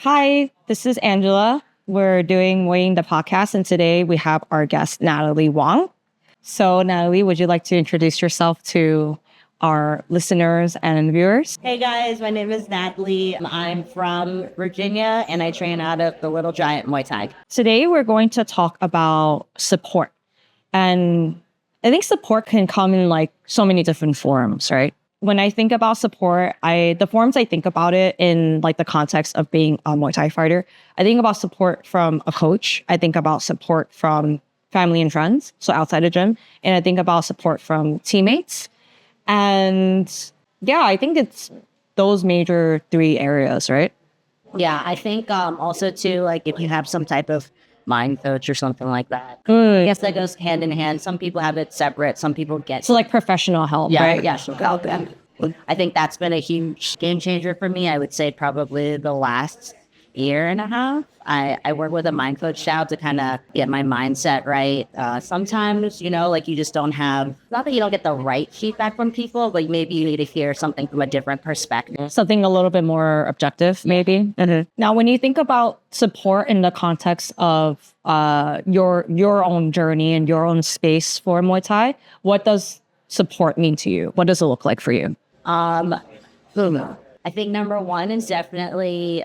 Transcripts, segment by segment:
Hi, this is Angela. We're doing Muay Ying, the podcast, and today we have our guest, Natalie Wong. So, Natalie, would you like to introduce yourself to our listeners and viewers? Hey guys, my name is Natalie. I'm from Virginia and I train out of the Little Giant Muay Thai. Today, we're going to talk about support. And I think support can come in like so many different forms, right? When I think about support, the forms I think about it in like the context of being a Muay Thai fighter, I think about support from a coach. I think about support from family and friends, so outside the gym. And I think about support from teammates. And yeah, I think it's those major three areas, right? Yeah, I think also too, like if you have some type of mind coach or something like that. Good. Yes, that goes hand in hand. Some people have it separate. Some people get So like professional help, right? Yeah, she'll help them. I think that's been a huge game changer for me. I would say probably the last year and a half. I work with a mind coach now to kind of get my mindset right. Sometimes, like you just don't have, not that you don't get the right feedback from people, but maybe you need to hear something from a different perspective. Something a little bit more objective, maybe. Mm-hmm. Now, when you think about support in the context of your own journey and your own space for Muay Thai, what does support mean to you? What does it look like for you? I think number one is definitely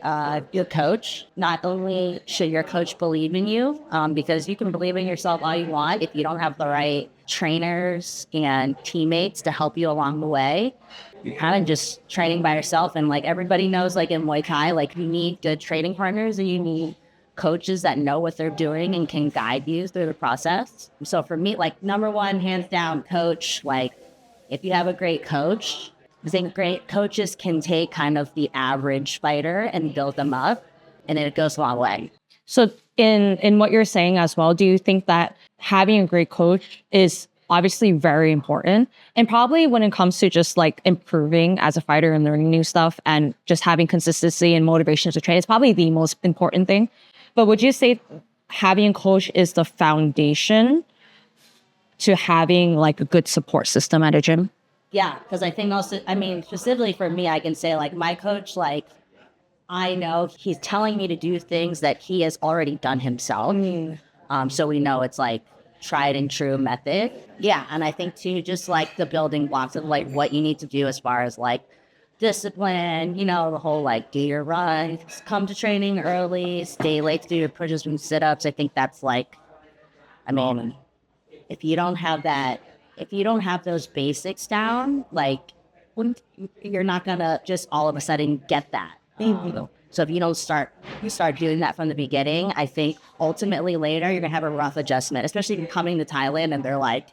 your coach. Not only should your coach believe in you, because you can believe in yourself all you want. If you don't have the right trainers and teammates to help you along the way, you're kind of just training by yourself. And like everybody knows, like in Muay Thai, like you need good training partners and you need coaches that know what they're doing and can guide you through the process. So for me, like number one, hands down, coach. Like if you have a great coach, I think great coaches can take kind of the average fighter and build them up, and it goes a long way. So in what you're saying as well, do you think that having a great coach is obviously very important? And probably when it comes to just like improving as a fighter and learning new stuff and just having consistency and motivation to train, it's probably the most important thing. But would you say having a coach is the foundation to having like a good support system at a gym? Yeah, because I think also, specifically for me, I can say like my coach, like I know he's telling me to do things that he has already done himself. So we know it's like tried and true method. Yeah, and I think too, just like the building blocks of like what you need to do as far as like discipline, the whole like do your runs, come to training early, stay late to do your pushes and sit-ups. I think that's like, if you don't have that, if you don't have those basics down, like you're not gonna just all of a sudden get that. So if you don't start doing that from the beginning, I think ultimately later you're gonna have a rough adjustment, especially if you're coming to Thailand and they're like,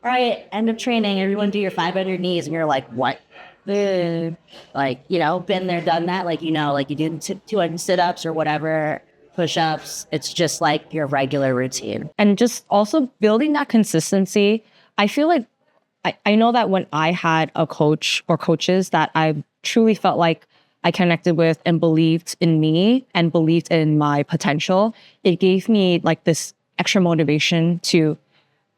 all right, end of training, everyone do your 500 knees, and you're like, what? Like, been there, done that, like, like you do 200 sit-ups or whatever, push-ups. It's just like your regular routine. And just also building that consistency. I feel like I know that when I had a coach or coaches that I truly felt like I connected with and believed in me and believed in my potential, it gave me like this extra motivation to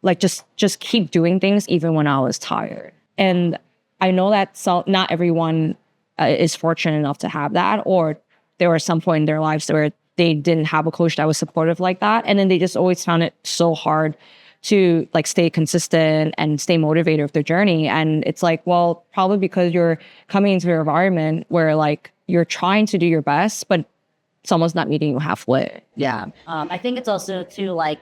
like just keep doing things even when I was tired. And I know that not everyone is fortunate enough to have that, or there was some point in their lives where they didn't have a coach that was supportive like that. And then they just always found it so hard to like stay consistent and stay motivated with their journey. And it's like, well, probably because you're coming into an environment where like you're trying to do your best, but someone's not meeting you halfway. Yeah. I think it's also too like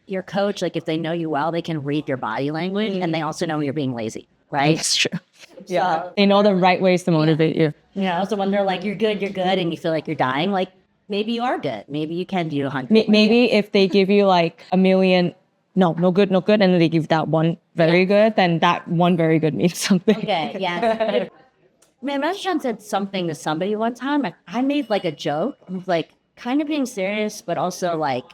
your coach, like if they know you well, they can read your body language and they also know when you're being lazy, right? That's true. Yeah. They know the right ways to motivate you. So when they're like, you're good, and you feel like you're dying, like maybe you are good. Maybe you can do 100. Maybe if they give you like a million, no good, and then they give that one very good, then that one very good means something. Okay, yeah. Angela Chang said something to somebody one time. I made like a joke. I was like kind of being serious, but also like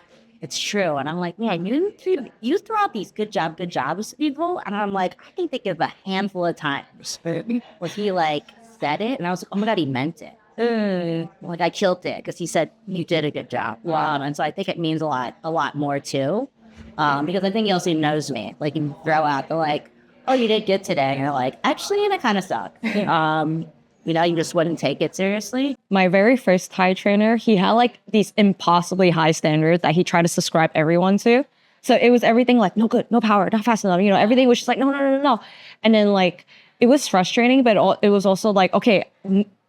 it's true. And I'm like, man, you throw out these good jobs to people. And I'm like, I can think of a handful of times where he like said it. And I was like, oh my God, he meant it. Like I killed it because he said you did a good job. Wow. And so I think it means a lot more too. Because I think he also knows me. Like you throw out the like, oh, you did good today. And you're like, actually, and it kind of sucked. You know, you just wouldn't take it seriously. My very first Thai trainer, he had like these impossibly high standards that he tried to subscribe everyone to. So it was everything like, no good, no power, not fast enough. You know, everything was just like, no, no, no, no, no. And then like, it was frustrating, but it was also like, okay,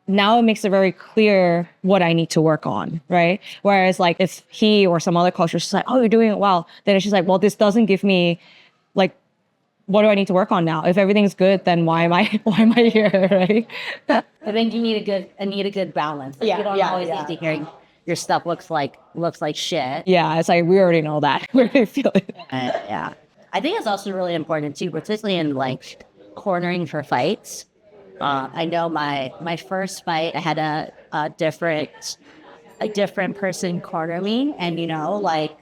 now it makes it very clear what I need to work on, right? Whereas like if he or some other coach was just like, oh, you're doing it well, then it's just like, well, this doesn't give me like, what do I need to work on now? If everything's good, then why am I here, right? I think you need a good balance. Yeah, You don't yeah, always yeah. need to hear your stuff looks like shit. Yeah, it's like, we already know that. We already feel it. Yeah. I think it's also really important too, particularly in like cornering for fights. I know my first fight, I had a different person corner me, and you know, like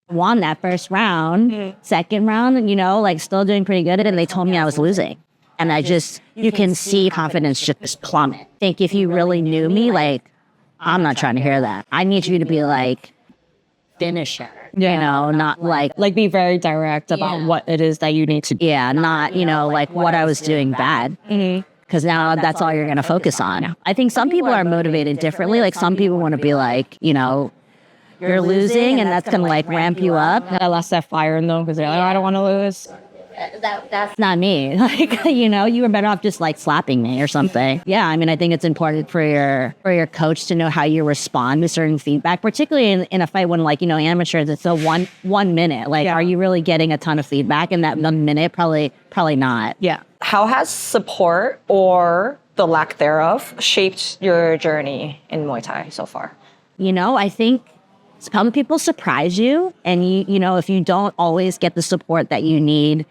won that first round, second round, you know, like still doing pretty good, and they told me I was losing. And I just, you can see confidence just plummet. I think if you really knew me, like, I'm not trying to hear that. I need you to be like, finisher. You know, not like be very direct about what it is that you need to do. yeah, not, you know, like what I was doing bad. Because now that's all you're going to focus on. I think some people are motivated differently. Like some people want to be like, you know, you're losing and that's going to like ramp you up. I lost that fire in them because they're like, oh, I don't want to lose. That's not me. Like, you know, you were better off just like slapping me or something. Yeah, I mean, I think it's important for your coach to know how you respond to certain feedback, particularly in a fight when, like, you know, amateurs, it's a one minute. Like, are you really getting a ton of feedback in that 1 minute? Probably not. Yeah. How has support or the lack thereof shaped your journey in Muay Thai so far? You know, I think some people surprise you, and you know, if you don't always get the support that you need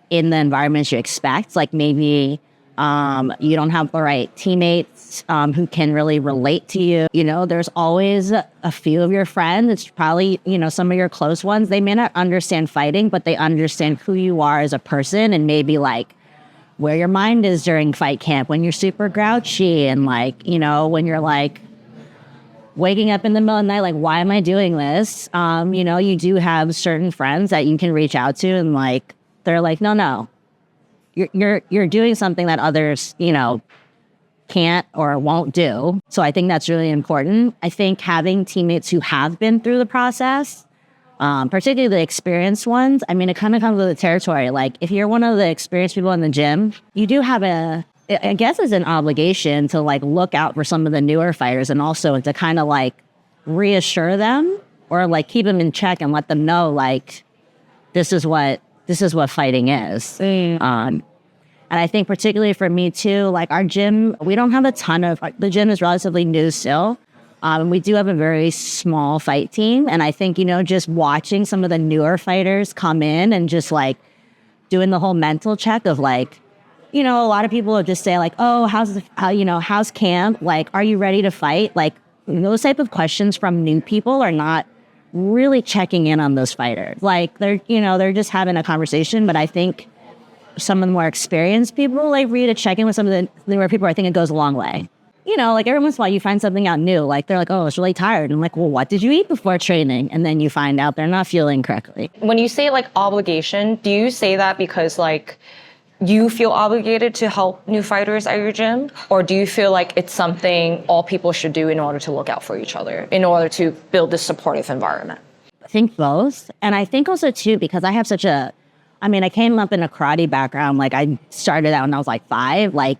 in the environments you expect, like maybe you don't have the right teammates who can really relate to you. You know, there's always a few of your friends. It's probably, you know, some of your close ones. They may not understand fighting, but they understand who you are as a person and maybe like where your mind is during fight camp when you're super grouchy and like, you know, when you're like waking up in the middle of the night, like, why am I doing this? You know, you do have certain friends that you can reach out to and like, they're like, no, you're doing something that others, you know, can't or won't do. So I think that's really important. I think having teammates who have been through the process, particularly the experienced ones, I mean, it kind of comes with the territory. Like if you're one of the experienced people in the gym, you do have I guess it's an obligation to like look out for some of the newer fighters and also to kind of like reassure them or like keep them in check and let them know like, this is what fighting is. And I think particularly for me too, like our gym, we don't have a ton the gym is relatively new still. We do have a very small fight team. And I think, you know, just watching some of the newer fighters come in and just like doing the whole mental check of like, you know, a lot of people will just say like, oh, how's camp? Like, are you ready to fight? Like those type of questions from new people are not really checking in on those fighters. Like they're just having a conversation. But I think some of the more experienced people, like read a check in with some of the newer people, I think it goes a long way. You know, like every once in a while you find something out new. Like they're like, oh, I was really tired. And I'm like, well, what did you eat before training? And then you find out they're not fueling correctly. When you say like obligation, do you say that because like you feel obligated to help new fighters at your gym? Or do you feel like it's something all people should do in order to look out for each other, in order to build this supportive environment? I think both. And I think also too, because I have I came up in a karate background. Like I started out when I was like 5. Like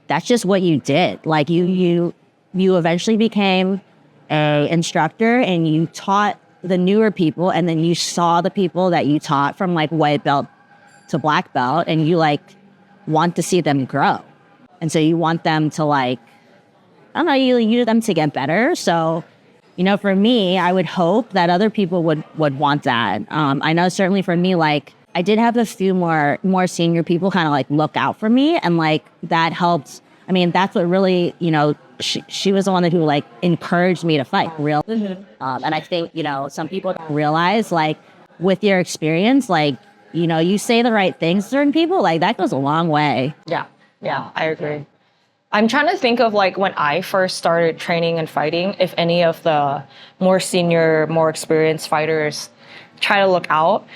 that's just what you did. Like you eventually became a instructor and you taught the newer people, and then you saw the people that you taught from like white belt to black belt, and you like want to see them grow. And so you want them to like, I don't know, you want them to get better. So, you know, for me, I would hope that other people would want that. I know certainly for me, like I did have a few more senior people kind of like look out for me, and like that helped. I mean, that's what really, you know, she was the one who like encouraged me to fight real. And I think, you know, some people don't realize like with your experience, like, you know, you say the right things to certain people, like that goes a long way. Yeah, I agree. I'm trying to think of like when I first started training and fighting, if any of the more senior, more experienced fighters try to look out.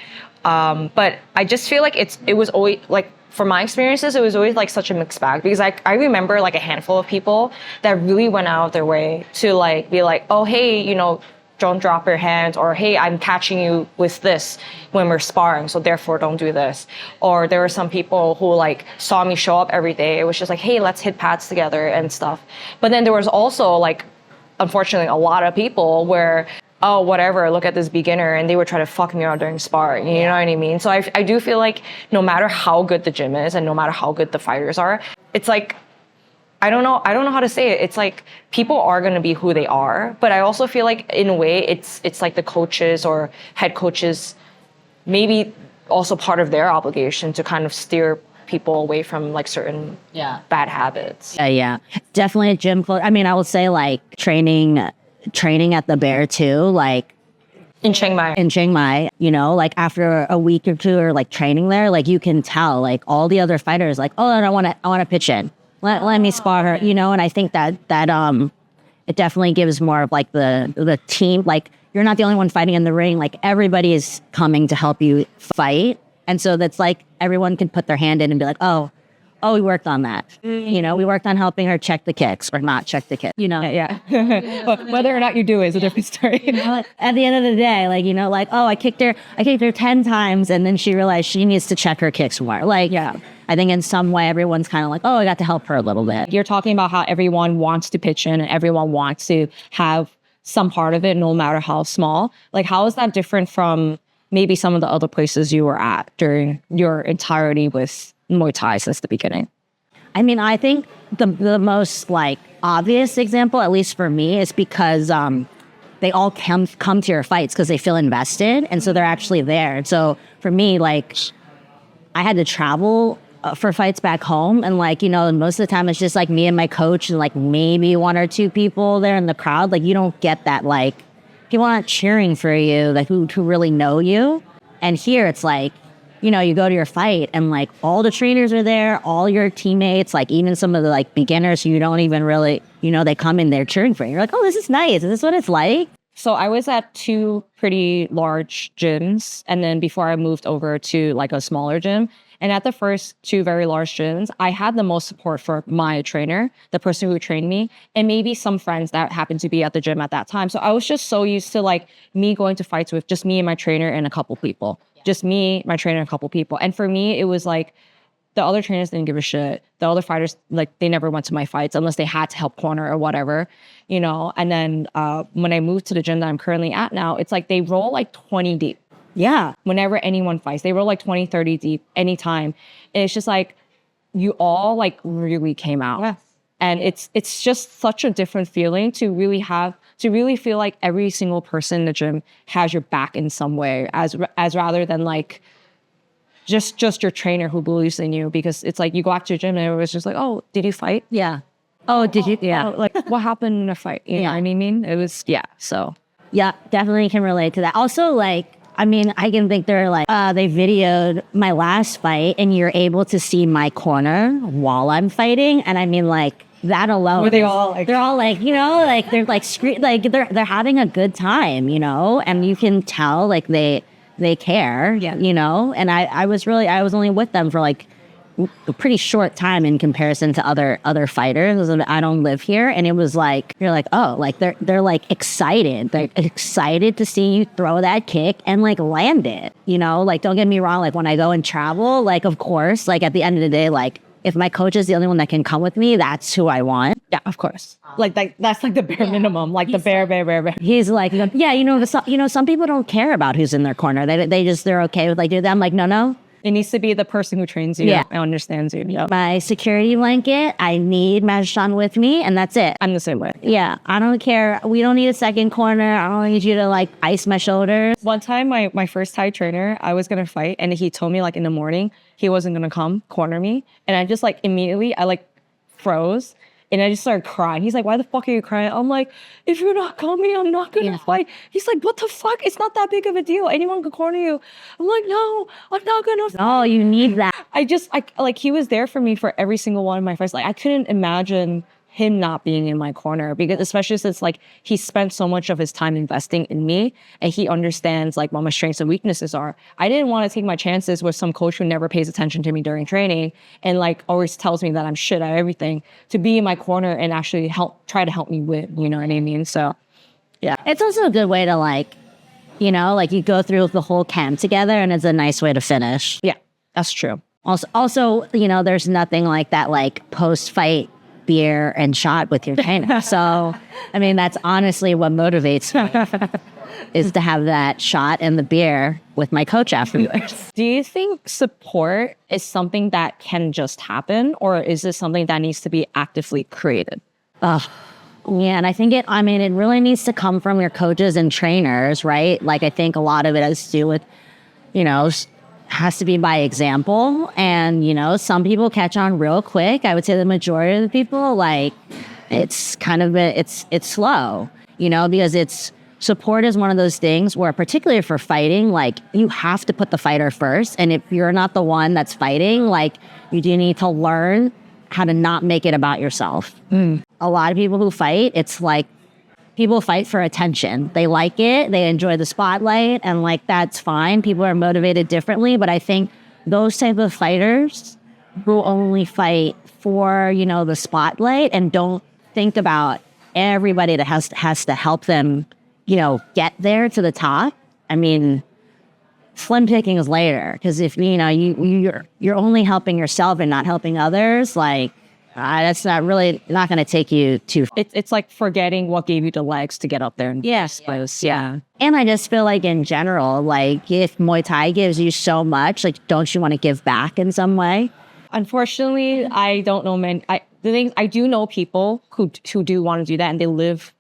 But I just feel like it was always like from my experiences, it was always like such a mixed bag because I remember like a handful of people that really went out of their way to like be like, oh, hey, you know, don't drop your hands, or hey, I'm catching you with this when we're sparring, so therefore don't do this. Or there were some people who like saw me show up every day. It was just like, hey, let's hit pads together and stuff. But then there was also like, unfortunately, a lot of people where, oh, whatever, look at this beginner, and they would try to fuck me out during sparring, you know what I mean? So I do feel like no matter how good the gym is and no matter how good the fighters are, it's like, I don't know how to say it. It's like people are going to be who they are, but I also feel like in a way it's like the coaches or head coaches maybe also part of their obligation to kind of steer people away from like certain bad habits. Yeah. Definitely a gym close. I mean, I would say like training at the Bear too, like In Chiang Mai, you know, like after a week or two or like training there, like you can tell like all the other fighters like, oh, I want to pitch in. Let me spar her, you know, and I think that it definitely gives more of like the team, like you're not the only one fighting in the ring, like everybody is coming to help you fight. And so that's like everyone can put their hand in and be like, oh, we worked on that. You know, we worked on helping her check the kicks or not check the kicks, you know. Yeah. But whether or not you do is a different story. You know, at the end of the day, like, you know, like, oh, I kicked her 10 times and then she realized she needs to check her kicks more. Like, yeah. I think in some way everyone's kind of like, oh, I got to help her a little bit. You're talking about how everyone wants to pitch in and everyone wants to have some part of it, no matter how small. Like, how is that different from maybe some of the other places you were at during your entirety with Muay Thai since the beginning? I mean, I think the most like obvious example, at least for me, is because they all come to your fights because they feel invested, and so they're actually there. And so for me, like, I had to travel for fights back home, and like, you know, most of the time it's just like me and my coach and like maybe one or two people there in the crowd. Like, you don't get that like people aren't cheering for you, like who really know you. And here it's like, you know, you go to your fight and like all the trainers are there, all your teammates, like even some of the like beginners who you don't even really, you know, they come in there cheering for you. You're like, oh, this is nice. Is this what it's like? So I was at two pretty large gyms, and then before I moved over to like a smaller gym. And at the first two very large gyms, I had the most support for my trainer, the person who trained me, and maybe some friends that happened to be at the gym at that time. So I was just so used to like me going to fights with just me and my trainer and a couple people. Just me, my trainer, and a couple people. And for me, it was like the other trainers didn't give a shit. The other fighters, like, they never went to my fights unless they had to help corner or whatever, you know? And then when I moved to the gym that I'm currently at now, it's like they roll like 20 deep. Yeah. Whenever anyone fights, they roll like 20, 30 deep anytime. And it's just like, you all like really came out. Yeah. And it's just such a different feeling to really feel like every single person in the gym has your back in some way, as rather than like just your trainer who believes in you. Because it's like you go out to your gym and it was just like, oh, did you fight? Yeah. Oh, did you? Yeah. Oh, like what happened in a fight? You know what I mean? It was, so. Yeah, definitely can relate to that. Also, like, I mean, I can think they're like, they videoed my last fight and you're able to see my corner while I'm fighting. And I mean, like, that alone. Were they all like? They're all like, you know, like they're like they're having a good time, you know, and you can tell like they care, you know. And I was only with them for like a pretty short time in comparison to other fighters. I don't live here, and it was like you're like, oh, like they're like excited. They're excited to see you throw that kick and like land it, you know. Like, don't get me wrong. Like when I go and travel, like of course, like at the end of the day, like if my coach is the only one that can come with me, that's who I want. Yeah, of course. Like that's like the bare minimum. Like the bare. He's like, yeah, you know, some people don't care about who's in their corner. They're okay with like do that. I'm like, no. It needs to be the person who trains you and understands you. Yeah. My security blanket, I need Majshan with me, and that's it. I'm the same way. Yeah, I don't care. We don't need a second corner. I don't need you to like ice my shoulders. One time, my first Thai trainer, I was gonna fight, and he told me like in the morning he wasn't gonna come corner me, and I just like immediately I like froze. And I just started crying. He's like, why the fuck are you crying? I'm like, if you're not coming, I'm not going to fight. He's like, what the fuck? It's not that big of a deal. Anyone could corner you. I'm like, no, I'm not going to. Oh, you need that. Like, he was there for me for every single one of my fights. Like, I couldn't imagine him not being in my corner, because especially since like he spent so much of his time investing in me and he understands like what my strengths and weaknesses are. I didn't want to take my chances with some coach who never pays attention to me during training and like always tells me that I'm shit at everything, to be in my corner and actually try to help me win, you know what I mean? So yeah. It's also a good way to like, you know, like you go through the whole camp together and it's a nice way to finish. Yeah, that's true. Also, you know, there's nothing like that, like post-fight beer and shot with your trainer. So, I mean, that's honestly what motivates me is to have that shot and the beer with my coach afterwards. Do you think support is something that can just happen, or is this something that needs to be actively created? Yeah, and I think it really needs to come from your coaches and trainers, right? Like, I think a lot of it has to do with, you know, has to be by example. And, you know, some people catch on real quick. I would say the majority of the people, like, it's kind of, it's slow, you know, because support is one of those things where, particularly for fighting, like, you have to put the fighter first. And if you're not the one that's fighting, like, you do need to learn how to not make it about yourself. A lot of people who fight, it's like, people fight for attention. They like it. They enjoy the spotlight. And like, that's fine. People are motivated differently. But I think those type of fighters who only fight for, you know, the spotlight and don't think about everybody that has to help them, you know, get there to the top. I mean, slim pickings later. Because if, you know, you're only helping yourself and not helping others, like, that's not going to take you too far. It's like forgetting what gave you the legs to get up there. Yes. Yeah. And I just feel like in general, like if Muay Thai gives you so much, like, don't you want to give back in some way? Unfortunately, I don't know I do know people who do want to do that, and they live,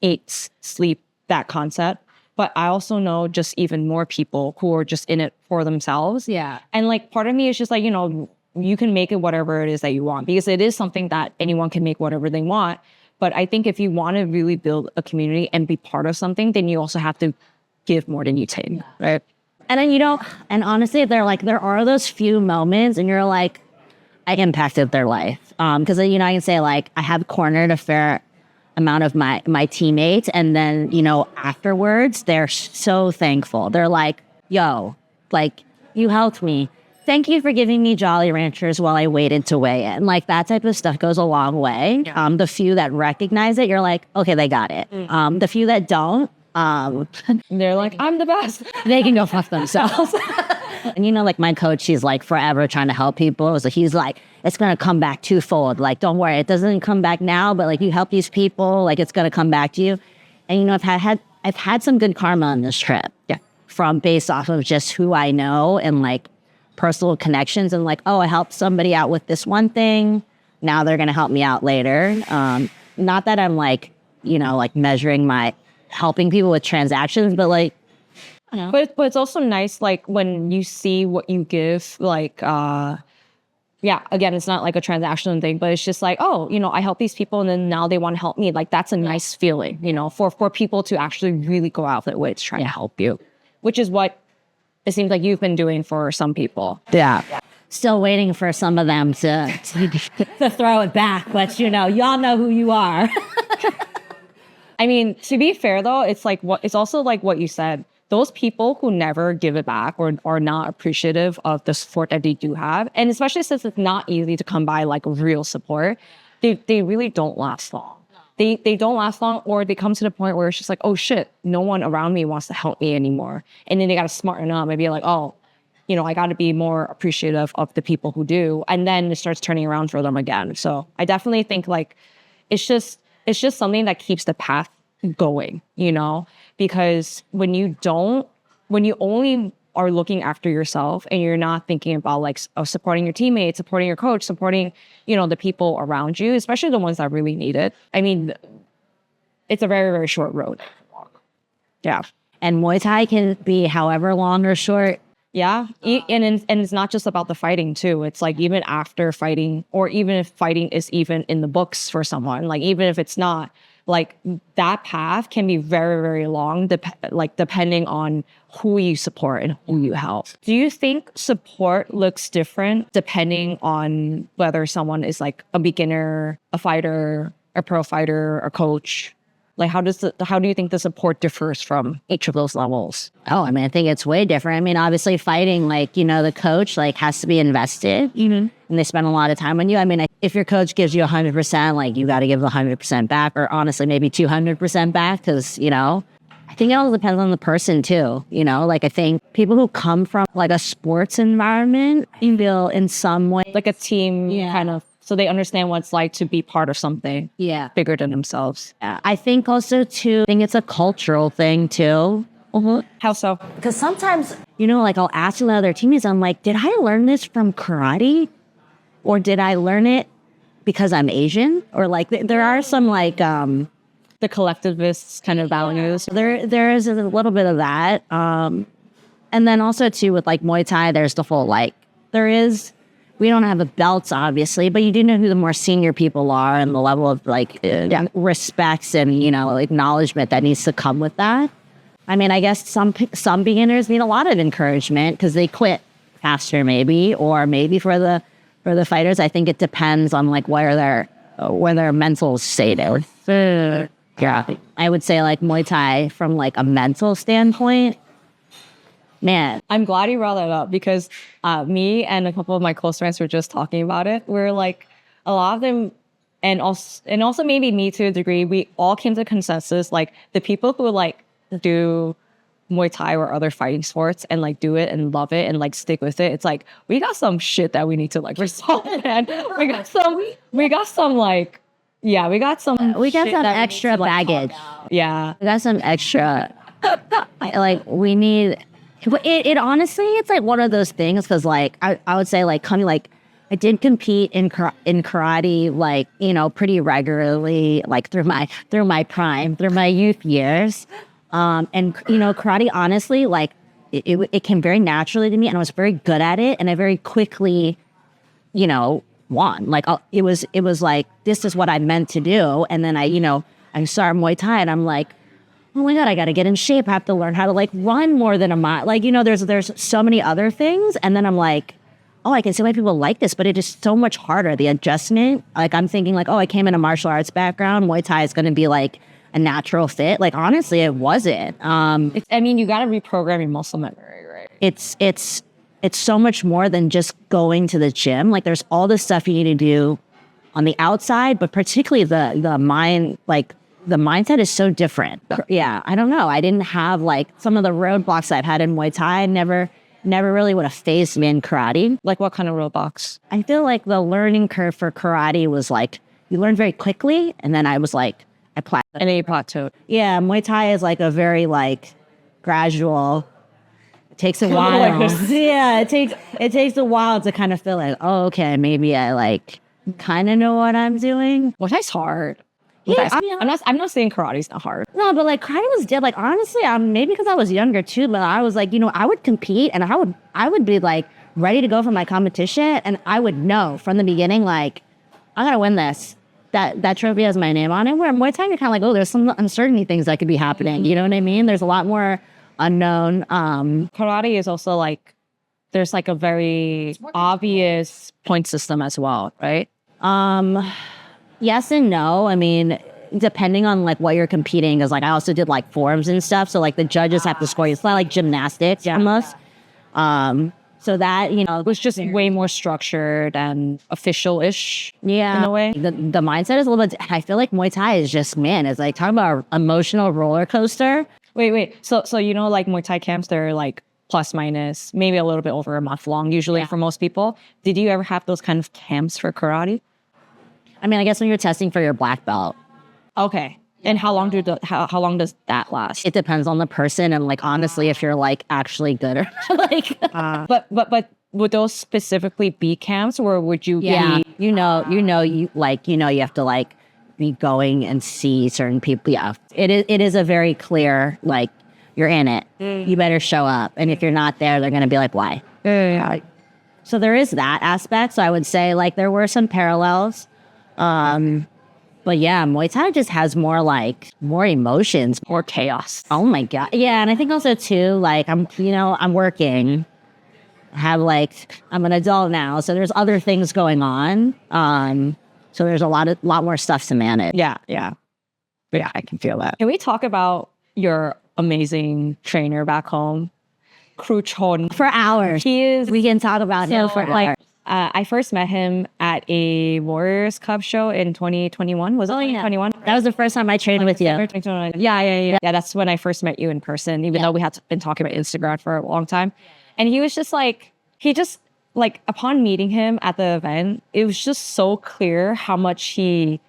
eat, sleep that concept. But I also know just even more people who are just in it for themselves. Yeah. And like part of me is just like, you know, you can make it whatever it is that you want, because it is something that anyone can make whatever they want. But I think if you want to really build a community and be part of something, then you also have to give more than you take, right? And then, you know, and honestly, there are those few moments and you're like, I impacted their life. Because, you know, I can say like, I have cornered a fair amount of my teammates. And then, you know, afterwards, they're so thankful. They're like, yo, like, you helped me. Thank you for giving me Jolly Ranchers while I waited to weigh in. Like, that type of stuff goes a long way. Yeah. The few that recognize it, you're like, okay, they got it. The few that don't, they're like, I'm the best. They can go fuck themselves. And, you know, like my coach, he's like forever trying to help people. So he's like, it's going to come back twofold. Like, don't worry, it doesn't come back now, but like you help these people, like it's going to come back to you. And, you know, I've had some good karma on this trip. Yeah. From based off of just who I know and like personal connections, and like, oh, I helped somebody out with this one thing. Now they're going to help me out later. Not that I'm like, you know, like measuring my helping people with transactions, but like, I don't know. But it's also nice, like when you see what you give, like, yeah, again, it's not like a transactional thing, but it's just like, oh, you know, I help these people and then now they want to help me. Like, that's a nice feeling, you know, for people to actually really go out that way to try to help you, which is what it seems like you've been doing for some people. Yeah. Still waiting for some of them to throw it back, but you know, y'all know who you are. I mean, to be fair though, it's also like what you said. Those people who never give it back or are not appreciative of the support that they do have, and especially since it's not easy to come by like real support, they really don't last long. They don't last long, or they come to the point where it's just like, oh shit, no one around me wants to help me anymore. And then they got to smarten up and be like, oh, you know, I got to be more appreciative of the people who do. And then it starts turning around for them again. So I definitely think like, it's just something that keeps the path going, you know, because when you only are looking after yourself and you're not thinking about like supporting your teammates, supporting your coach, supporting, you know, the people around you, especially the ones that really need it. I mean, it's a very, very short road. Yeah. And Muay Thai can be however long or short. Yeah. And it's not just about the fighting too. It's like even after fighting, or even if fighting is even in the books for someone, like even if it's not, like that path can be very, very long, depending on who you support and who you help. Do you think support looks different depending on whether someone is like a beginner, a fighter, a pro fighter, a coach? Like, how do you think the support differs from each of those levels? Oh, I mean, I think it's way different. I mean, obviously fighting, like, the coach, like, has to be invested and they spend a lot of time on you. I mean, if your coach gives you 100%, like, you got to give 100% back, or honestly, maybe 200% back, because, I think it all depends on the person too. Like, I think people who come from like a sports environment feel in some way Like a team kind of, so they understand what it's like to be part of something bigger than themselves. I think also too, I think it's a cultural thing too. How so? Because sometimes, like I'll ask the other teammates, I'm like, did I learn this from karate? Or did I learn it because I'm Asian? Or like, there are some like, The collectivist kind of values. there is a little bit of that. And then also too with like Muay Thai, there's the full like, we don't have the belts obviously, but you do know who the more senior people are and the level of like respects and, acknowledgement that needs to come with that. I mean, I guess some beginners need a lot of encouragement because they quit faster maybe, or maybe for the fighters, I think it depends on like where their mental state is. Yeah, I would say like Muay Thai from like a mental standpoint. Man, I'm glad you brought that up because me and a couple of my close friends were just talking about it. We're like, a lot of them, and also maybe me to a degree, we all came to consensus, like the people who like do Muay Thai or other fighting sports and like do it and love it and like stick with it. It's like, we got some shit that we need to like resolve. And we got some like, yeah, we got some extra baggage. Yeah. We got some extra, like we need, it honestly, it's like one of those things. Cause like, I would say like coming, like I did compete in karate, like, pretty regularly, like through my prime, through my youth years. And karate, honestly, like it came very naturally to me and I was very good at it. And I very quickly, won. Like it was like, this is what I meant to do. And then I started Muay Thai and I'm like, oh my God, I got to get in shape. I have to learn how to like run more than a mile. Like, there's so many other things. And then I'm like, oh, I can see why people like this, but it is so much harder. The adjustment, like I'm thinking like, oh, I came in a martial arts background. Muay Thai is going to be like a natural fit. Like, honestly, it wasn't. You got to reprogram your muscle memory, right? It's so much more than just going to the gym. Like there's all this stuff you need to do on the outside, but particularly the mind, like the mindset is so different. Yeah, I don't know. I didn't have like some of the roadblocks I've had in Muay Thai. Never really would have faced me in karate. Like what kind of roadblocks? I feel like the learning curve for karate was like, you learn very quickly. And then I was like, and then you plateaued. Yeah, Muay Thai is like a very like gradual, it takes a while. Yeah, it takes a while to kind of feel like, oh, okay, maybe I like kind of know what I'm doing. Muay Thai's hard. Yeah, I'm not saying karate's not hard. No, but like karate was dead. Like honestly, maybe because I was younger too, but I was like, I would compete and I would be like ready to go for my competition, and I would know from the beginning like I gotta win this. That trophy has my name on it. Where Muay Thai, you're kind of like, oh, there's some uncertainty things that could be happening. You know what I mean? There's a lot more unknown. Karate is also like there's like a very obvious point system as well, right? Yes and no. I mean, depending on like what you're competing, because like I also did like forms and stuff. So like the judges have to score you. It's not like gymnastics almost. So that, it was just way more structured and official-ish in a way. The mindset is a little bit, I feel like Muay Thai is just, man, it's like talking about an emotional roller coaster. Wait. So like Muay Thai camps, they're like plus minus, maybe a little bit over a month long, usually for most people. Did you ever have those kind of camps for karate? I mean, I guess when you're testing for your black belt. Okay. And how long does that last? It depends on the person and like honestly if you're like actually good or like but would those specifically be camps or would you be you have to like be going and see certain people. Yeah. It is a very clear like you're in it. You better show up. And if you're not there, they're gonna be like, why? Yeah. So there is that aspect. So I would say like there were some parallels. But yeah, Muay Thai just has more emotions, more chaos. Oh my God. Yeah. And I think also too, like I'm working, I'm an adult now. So there's other things going on. So there's a lot more stuff to manage. Yeah, yeah. But yeah, I can feel that. Can we talk about your amazing trainer back home, Kru Chon? For hours. We can talk about him for hours. I first met him at a Warriors Cup show in 2021. Was it 2021? That was the first time I trained with you. Yeah. That's when I first met you in person, even though we had been talking about Instagram for a long time. And he was just like, upon meeting him at the event, it was just so clear how much he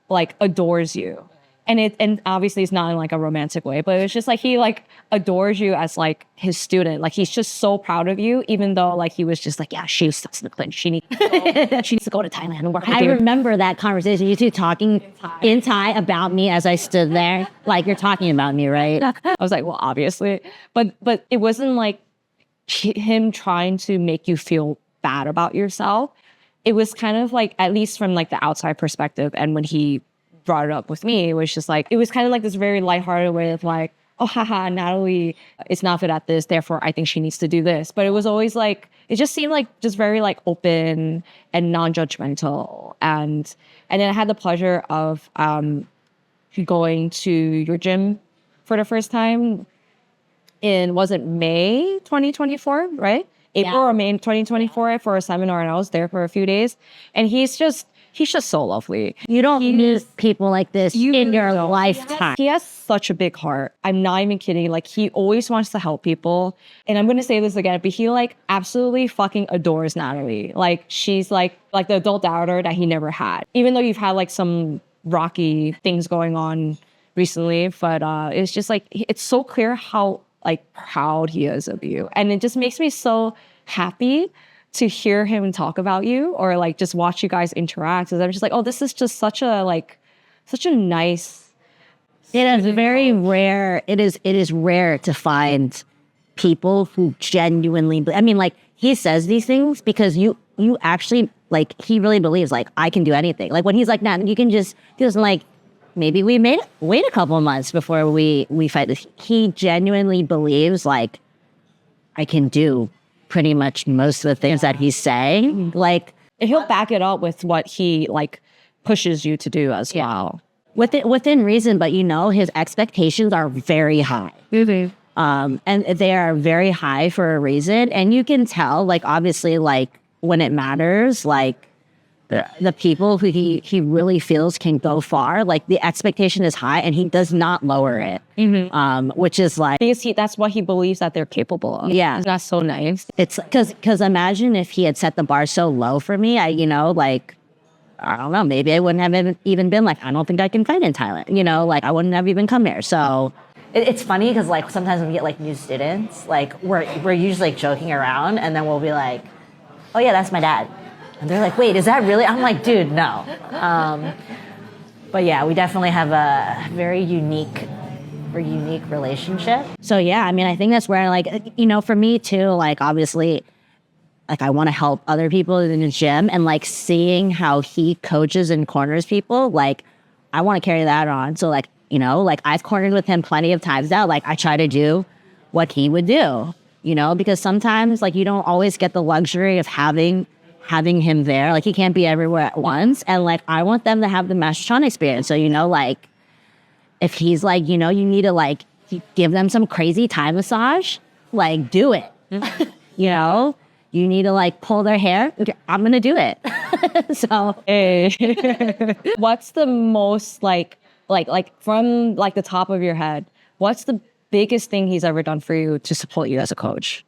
like adores you. And obviously it's not in like a romantic way, but it's just like he like adores you as like his student. Like he's just so proud of you, even though like he was just like, yeah, she's stuck in the clinch. She needs to go to Thailand and work. I remember that conversation. You two talking in Thai about me as I stood there. Like, you're talking about me, right? I was like, well, obviously, but it wasn't like him trying to make you feel bad about yourself. It was kind of like, at least from like the outside perspective, and when he brought it up with me, it was just like, it was kind of like this very lighthearted way of like, oh, haha, Natalie is not good at this, therefore I think she needs to do this. But it was always like, it just seemed like just very like open and non-judgmental. And then I had the pleasure of going to your gym for the first time in, was it May 2024, right? April or May 2024 for a seminar, and I was there for a few days. And he's just so lovely. You don't meet people like this in your lifetime. He has such a big heart. I'm not even kidding. Like, he always wants to help people. And I'm going to say this again, but he like absolutely fucking adores Natalie. Like, she's like the adult daughter that he never had. Even though you've had like some rocky things going on recently, but it's just like, it's so clear how like proud he is of you. And it just makes me so happy to hear him talk about you, or like just watch you guys interact. Because I'm just like, oh, this is just such a nice. It is very rare. It is rare to find people who genuinely, I mean, like, he says these things because you actually, like, he really believes like I can do anything. Like when he's like, nah, you can just, he doesn't like, maybe we wait a couple of months before we fight this. He genuinely believes like I can do pretty much most of the things that he's saying. Like, and he'll back it up with what he like pushes you to do as well. Within reason, but you know, his expectations are very high. And they are very high for a reason. And you can tell, like, obviously, like, when it matters, like, the people who he really feels can go far, like, the expectation is high and he does not lower it. Which is like, because that's what he believes that they're capable of. Yeah. That's so nice. It's because imagine if he had set the bar so low for me, I don't know, maybe I wouldn't have even been like, I don't think I can fight in Thailand. You know, like, I wouldn't have even come here. So it's funny because, like, sometimes when we get like new students, like, we're usually like joking around, and then we'll be like, oh yeah, that's my dad. And they're like, wait, is that really? I'm like, dude, no. But yeah, we definitely have a very unique relationship. So yeah, I mean, I think that's where, like, you know, for me too, like, obviously, like, I want to help other people in the gym, and like seeing how he coaches and corners people, like, I want to carry that on. So, like, you know, like, I've cornered with him plenty of times now. Like, I try to do what he would do, you know, because sometimes, like, you don't always get the luxury of having him there. Like, he can't be everywhere at once. And like, I want them to have the Master Chan experience. So, you know, like, if he's like, you know, you need to like give them some crazy Thai massage, like, do it. You know, you need to like pull their hair, I'm gonna do it. So what's the most like from like the top of your head, what's the biggest thing he's ever done for you to support you as a coach?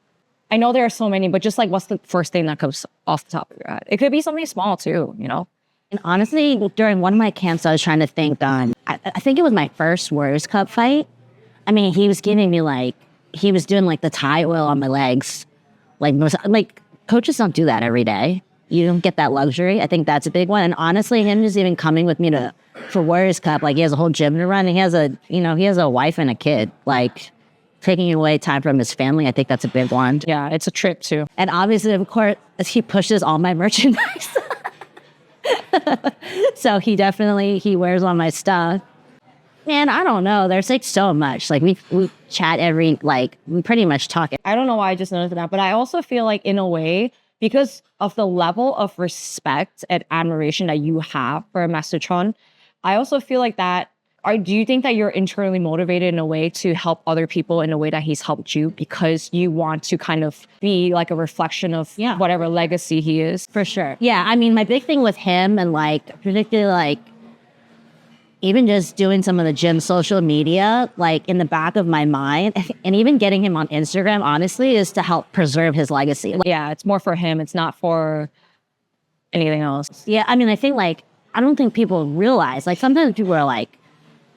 I know there are so many, but just like, what's the first thing that comes off the top of your head? It could be something small too, you know? And honestly, during one of my camps, I was trying to think on, I think it was my first Warriors Cup fight. I mean, he was giving me like, he was doing like the Thai oil on my legs. Like coaches don't do that every day. You don't get that luxury. I think that's a big one. And honestly, him just even coming with me for Warriors Cup, like, he has a whole gym to run, and he has a wife and a kid. Like, taking away time from his family, I think that's a big one. Yeah, it's a trip too. And obviously, of course, he pushes all my merchandise. So he wears all my stuff. Man, I don't know. There's like so much. Like, we chat we pretty much talk. I don't know why I just noticed that, but I also feel like, in a way, because of the level of respect and admiration that you have for Master Chon, I also feel like that. Do you think that you're internally motivated in a way to help other people in a way that he's helped you because you want to kind of be like a reflection of whatever legacy he is? For sure. Yeah, I mean, my big thing with him and like particularly like even just doing some of the gym social media, like in the back of my mind, and even getting him on Instagram, honestly, is to help preserve his legacy. Yeah, it's more for him. It's not for anything else. Yeah, I mean, I think like, I don't think people realize, like sometimes people are like,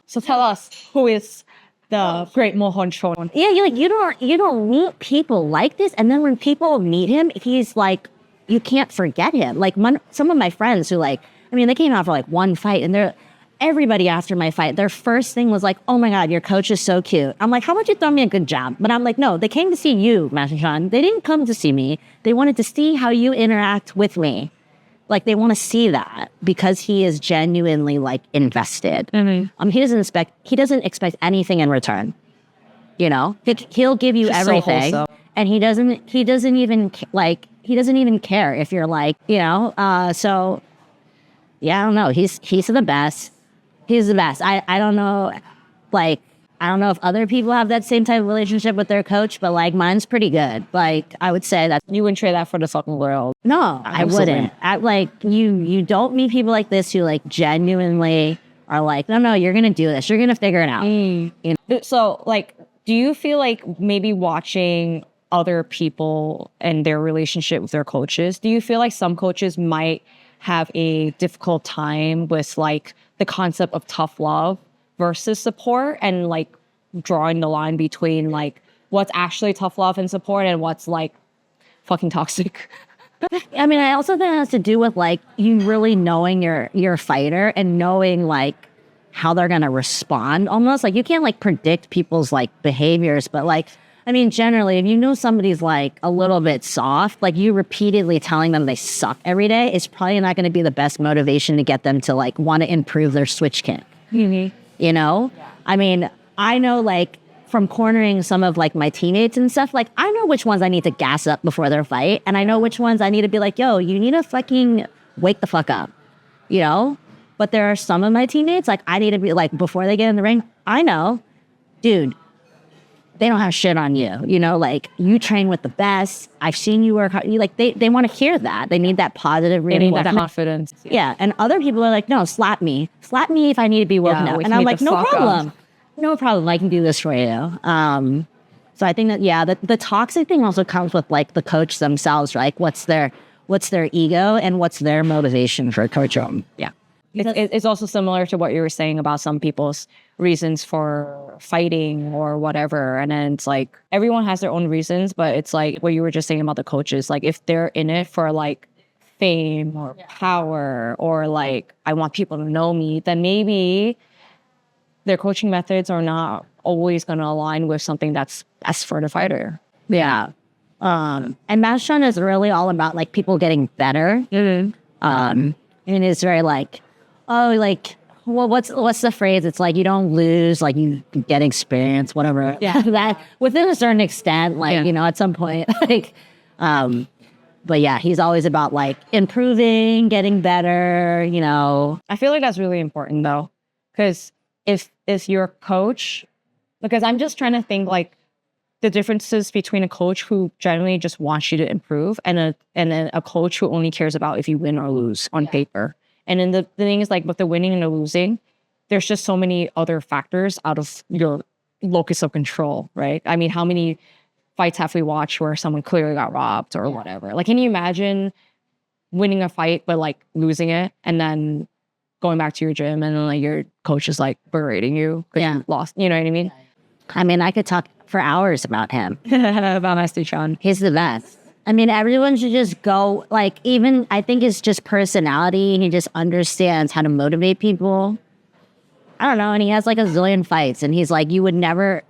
so tell us, who is the great Mohon Chon? yeah, you don't meet people like this. And then when people meet him, he's like, you can't forget him. Like some of my friends who like, I mean, they came out for like one fight and everybody after my fight, their first thing was like, oh my God, your coach is so cute. I'm like, how about you throw me a good jab? But I'm like, no, they came to see you, Master Chon. They didn't come to see me. They wanted to see how you interact with me. Like they want to see that because he is genuinely like invested. Mm-hmm. He doesn't expect anything in return. You know, he'll give you everything, so and he doesn't even care if you're like, you know. So yeah, I don't know. He's the best. He's the best. I don't know, like, I don't know if other people have that same type of relationship with their coach, but like mine's pretty good. Like I would say that you wouldn't trade that for the fucking world. No, I wouldn't. Like you don't meet people like this who like genuinely are like, no, you're gonna do this. You're gonna figure it out. You know? So like, do you feel like maybe watching other people and their relationship with their coaches, do you feel like some coaches might have a difficult time with like the concept of tough love versus support and like drawing the line between like what's actually tough love and support and what's like fucking toxic? I mean, I also think it has to do with like you really knowing your fighter and knowing like how they're gonna respond almost. Like you can't like predict people's like behaviors, but like, I mean, generally, if you know somebody's like a little bit soft, like you repeatedly telling them they suck every day is probably not gonna be the best motivation to get them to like want to improve their switch kick. Mm-hmm. You know? Yeah. I mean, I know like from cornering some of like my teammates and stuff, like I know which ones I need to gas up before their fight. And I know which ones I need to be like, yo, you need to fucking wake the fuck up, you know? But there are some of my teammates, like I need to be like, before they get in the ring, I know, dude, they don't have shit on you, you know, like you train with the best. I've seen you work hard. Like they want to hear that. They need that positive reinforcement. They need that confidence. Yeah. And other people are like, no, slap me if I need to be woken up. And I'm like, no problem. No problem. I can do this for you. So I think that, yeah, the toxic thing also comes with like the coach themselves, right? What's their ego and what's their motivation for coaching? Yeah. It's also similar to what you were saying about some people's reasons for fighting or whatever. And then it's like, everyone has their own reasons, but it's like what you were just saying about the coaches. Like if they're in it for like fame or power or like, I want people to know me, then maybe their coaching methods are not always going to align with something that's best for the fighter. Yeah. And Master Chon is really all about like people getting better. Mm-hmm. And it's very like, oh, like, well, what's the phrase? It's like you don't lose, like you get experience, whatever. Yeah, that within a certain extent, like you know, at some point, like, but yeah, he's always about like improving, getting better. You know, I feel like that's really important though, because if your coach, because I'm just trying to think like the differences between a coach who generally just wants you to improve and then a coach who only cares about if you win or lose on paper. And then the thing is, like, with the winning and the losing, there's just so many other factors out of your locus of control, right? I mean, how many fights have we watched where someone clearly got robbed or whatever? Like, can you imagine winning a fight but, like, losing it and then going back to your gym and then, like, your coach is, like, berating you because you lost? You know what I mean? I mean, I could talk for hours about him. About Master Chon. He's the best. I mean, everyone should just go, like, even, I think it's just personality, and he just understands how to motivate people. I don't know, and he has, like, a zillion fights, and he's, like, you would never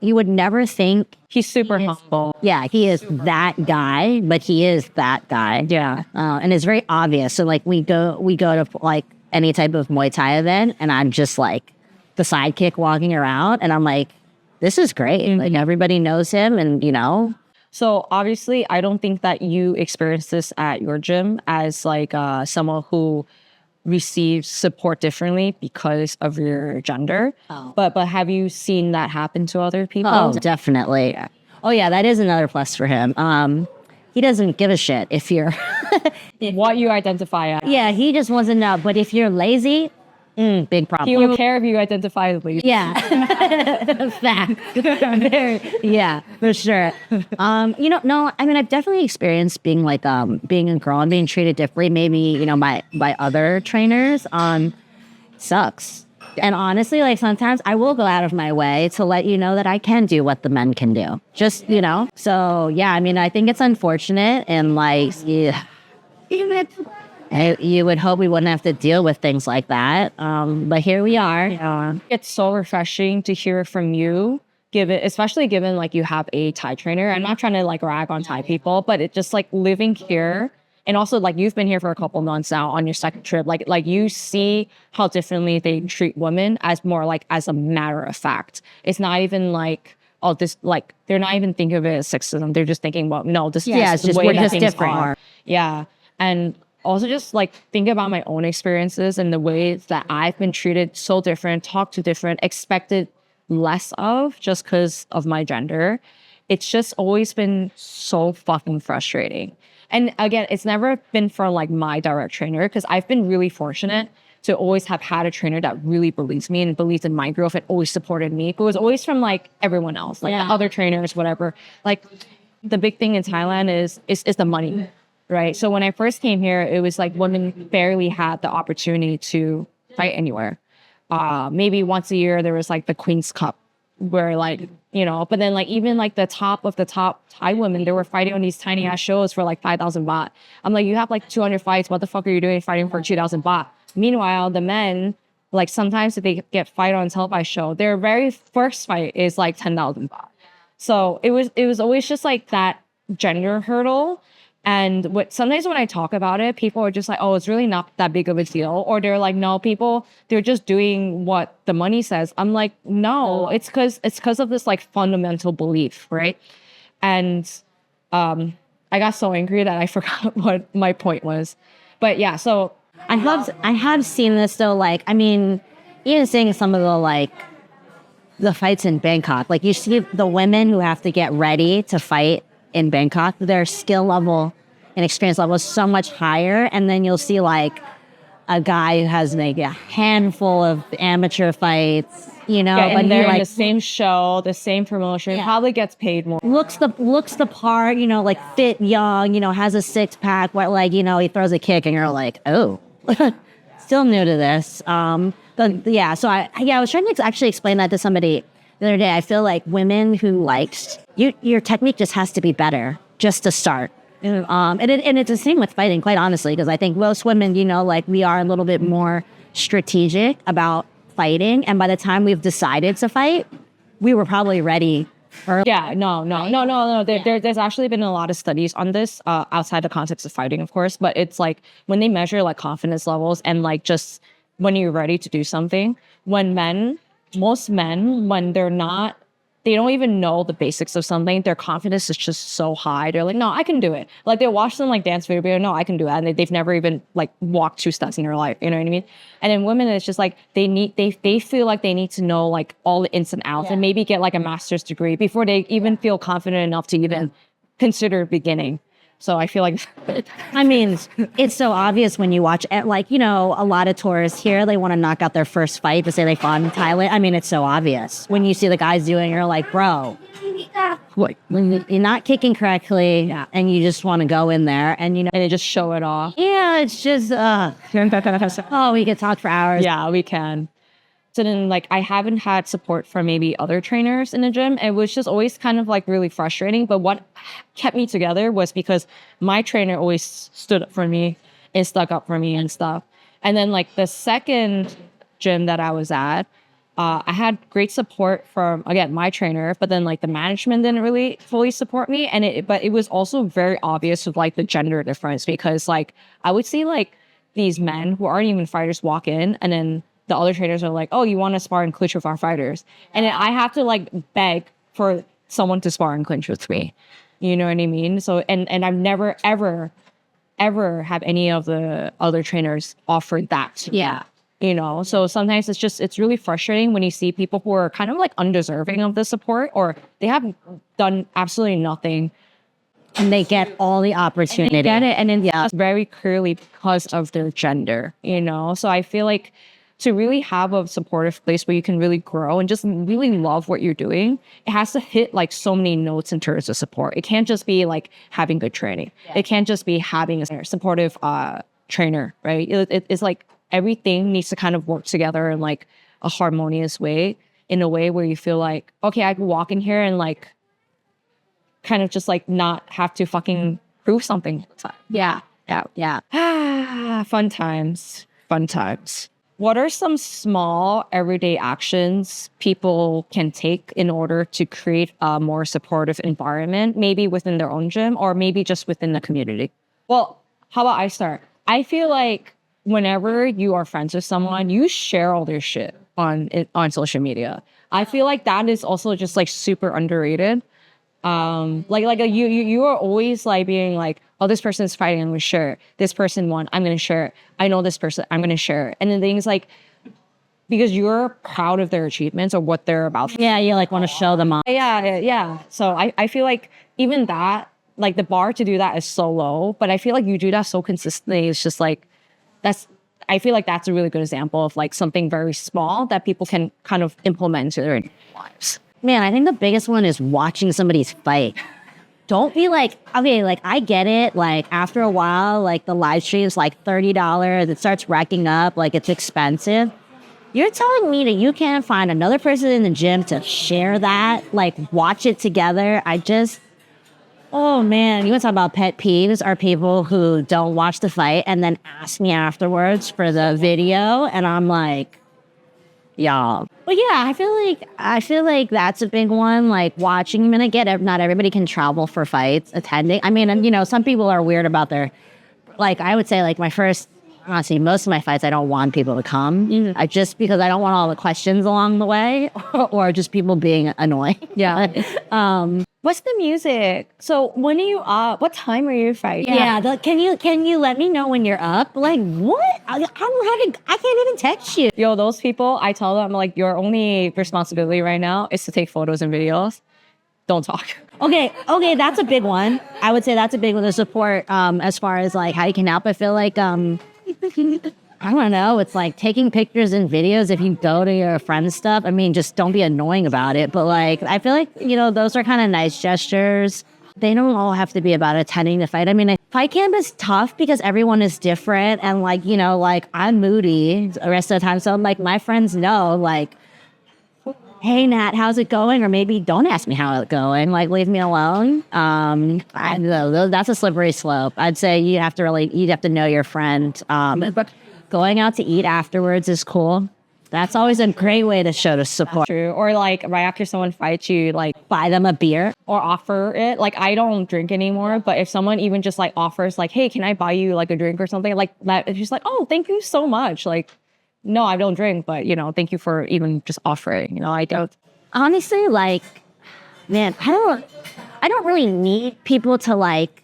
think. He's super humble. Yeah, he is that guy, but he is that guy. Yeah. And it's very obvious. So, like, we go to, like, any type of Muay Thai event, and I'm just, like, the sidekick walking around, and I'm like, this is great. Mm-hmm. Like, everybody knows him, and, you know. So obviously, I don't think that you experience this at your gym as like someone who receives support differently because of your gender. But have you seen that happen to other people? Oh, definitely. Oh, yeah, that is another plus for him. He doesn't give a shit if you're... What you identify as. Yeah, he just wants to know. But if you're lazy, big problem. He will care if you identify as lazy. Yeah. Fact. Yeah, for sure. No, I mean, I've definitely experienced being like, being a girl and being treated differently, maybe, by other trainers, sucks. And honestly, like sometimes I will go out of my way to let you know that I can do what the men can do. Just, So yeah, I mean, I think it's unfortunate and like, yeah. You would hope we wouldn't have to deal with things like that. But here we are. Yeah. It's so refreshing to hear from you, especially given like you have a Thai trainer. I'm not trying to like rag on Thai people, but it's just like living here. And also like you've been here for a couple months now on your second trip. Like you see how differently they treat women as more like as a matter of fact. It's not even like, oh, this like they're not even thinking of it as sexism. They're just thinking, well, no, this it's is the just way we're that just things different. are. Yeah. And also just like think about my own experiences and the ways that I've been treated so different, talked to different, expected less of just because of my gender. It's just always been so fucking frustrating. And again, it's never been from like my direct trainer because I've been really fortunate to always have had a trainer that really believes me and believes in my growth and always supported me. But it was always from like everyone else, like other trainers, whatever. Like the big thing in Thailand is the money. Right. So when I first came here, it was like women barely had the opportunity to fight anywhere. Maybe once a year, there was like the Queen's Cup where like, but then like even like the top of the top Thai women, they were fighting on these tiny ass shows for like 5,000 baht. I'm like, you have like 200 fights. What the fuck are you doing fighting for 2,000 baht? Meanwhile, the men, like sometimes if they get fight on a televised show, their very first fight is like 10,000 baht. So it was always just like that gender hurdle. And sometimes when I talk about it, people are just like, oh, it's really not that big of a deal. Or they're like, no, they're just doing what the money says. I'm like, no, it's because of this like fundamental belief, right? And I got so angry that I forgot what my point was. But yeah, so I have seen this though, like, I mean, even seeing some of the fights in Bangkok, like you see the women who have to get ready to fight in Bangkok, their skill level and experience level is so much higher. And then you'll see like a guy who has maybe a handful of amateur fights, yeah, but they're he like in the same show, the same promotion, probably gets paid more. looks the part, like fit, young, has a six pack, like, he throws a kick and you're like, oh, still new to this. But yeah, so I was trying to actually explain that to somebody the other day. I feel like women who liked your technique just has to be better just to start. And it's the same with fighting, quite honestly, because I think most women, like we are a little bit more strategic about fighting. And by the time we've decided to fight, we were probably ready. Yeah, no. There's actually been a lot of studies on this outside the context of fighting, of course. But it's like when they measure like confidence levels and like just when you're ready to do something, most men, when they don't even know the basics of something, their confidence is just so high. They're like, no, I can do it. Like they watch them like dance video, no, I can do that. And they've never even like walked 2 steps in their life. You know what I mean? And then women, it's just like they feel like they need to know like all the ins and outs and maybe get like a master's degree before they even feel confident enough to even consider beginning. So I feel like, I mean, it's so obvious when you watch it. Like, a lot of tourists here, they want to knock out their first fight to say they fought in Thailand. I mean, it's so obvious. When you see the guys doing it, you're like, bro, when you're not kicking correctly and you just want to go in there and, and they just show it off. Yeah, it's just, oh, we could talk for hours. Yeah, we can. So then like I haven't had support from maybe other trainers in the gym. It was just always kind of like really frustrating. But what kept me together was because my trainer always stood up for me and stuck up for me and stuff. And then like the second gym that I was at, I had great support from, again, my trainer, but then like the management didn't really fully support me. But it was also very obvious with like the gender difference because like I would see like these men who aren't even fighters walk in and then the other trainers are like, oh, you want to spar and clinch with our fighters. And then I have to like beg for someone to spar and clinch with me. You know what I mean? So, and I've never, ever have any of the other trainers offered that to me. Yeah. You know, so sometimes it's really frustrating when you see people who are kind of like undeserving of the support, or they have done absolutely nothing. And they get all the opportunity. They get it, and then it's very clearly because of their gender, you know? So I feel like to really have a supportive place where you can really grow and just really love what you're doing, it has to hit like so many notes in terms of support. It can't just be like having good training. Yeah. It can't just be having a supportive trainer, right? It's like everything needs to kind of work together in like a harmonious way, in a way where you feel like, okay, I can walk in here and like kind of just like not have to fucking prove something. Yeah. Fun times. What are some small everyday actions people can take in order to create a more supportive environment, maybe within their own gym or maybe just within the community? Well, how about I start? I feel like whenever you are friends with someone, you share all their shit on social media. I feel like that is also just like super underrated. You are always like being like, oh, this person's fighting, I'm gonna share it. This person won, I'm gonna share it. I know this person, I'm gonna share it. And then things like, because you're proud of their achievements or what they're about. Yeah, you like want to show them off. Yeah. So I feel like even that, like the bar to do that is so low, but I feel like you do that so consistently. It's just like, I feel like that's a really good example of like something very small that people can kind of implement into their lives. Man, I think the biggest one is watching somebody's fight. Don't be like, okay, like I get it. Like after a while, like the live stream is like $30. It starts racking up. Like it's expensive. You're telling me that you can't find another person in the gym to share that, like watch it together. Oh man, you want to talk about pet peeves are people who don't watch the fight and then ask me afterwards for the video. And I'm like, y'all. But yeah, I feel like that's a big one. Like watching, and I get it. Not everybody can travel for fights, attending. I mean, and you know, some people are weird about their, like I would say like honestly, most of my fights, I don't want people to come. Because I don't want all the questions along the way or just people being annoying. Yeah. What's the music? So when are you up? What time are you fighting? Yeah. Can you let me know when you're up? Like what? I can't even text you. Yo, those people, I tell them like your only responsibility right now is to take photos and videos. Don't talk. Okay, that's a big one. I would say that's a big one to support as far as like how you can help. I feel like I don't know, it's like taking pictures and videos if you go to your friend's stuff. I mean, just don't be annoying about it. But like I feel like, you know, those are kind of nice gestures. They don't all have to be about attending the fight. I mean, fight camp is tough because everyone is different. And like, you know, like I'm moody the rest of the time. So like my friends know like, hey Nat, how's it going? Or maybe don't ask me how it's going. Like leave me alone. I know that's a slippery slope. I'd say you'd have to know your friend. But going out to eat afterwards is cool. That's always a great way to show the support. True. Or like right after someone fights you, like buy them a beer or offer it. Like I don't drink anymore, but if someone even just like offers like, hey, can I buy you like a drink or something like that? It's just like, oh, thank you so much. Like, no, I don't drink, but you know, thank you for even just offering. You know, I don't. Honestly, like, man, I don't really need people to like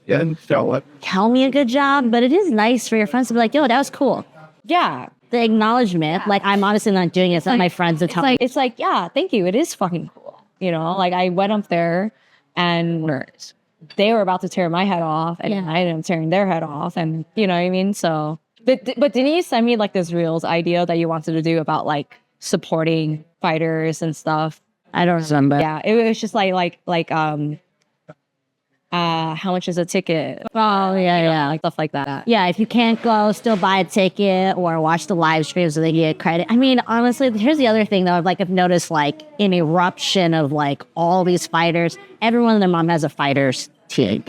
tell me a good job, but it is nice for your friends to be like, yo, that was cool. Yeah. The acknowledgement, like I'm honestly not doing it. It's not my friends to tell me. It's like, yeah, thank you. It is fucking cool. You know, like I went up there and they were about to tear my head off and I ended up tearing their head off. And you know what I mean? So, but didn't you send me like this Reels idea that you wanted to do about like supporting fighters and stuff? I don't remember. Yeah, it was just like how much is a ticket? Oh, yeah. Like stuff like that. Yeah, if you can't go, still buy a ticket or watch the live stream so they get credit. I mean, honestly, here's the other thing, though. I've noticed, like, an eruption of, like, all these fighters. Everyone and their mom has a fighter's tee.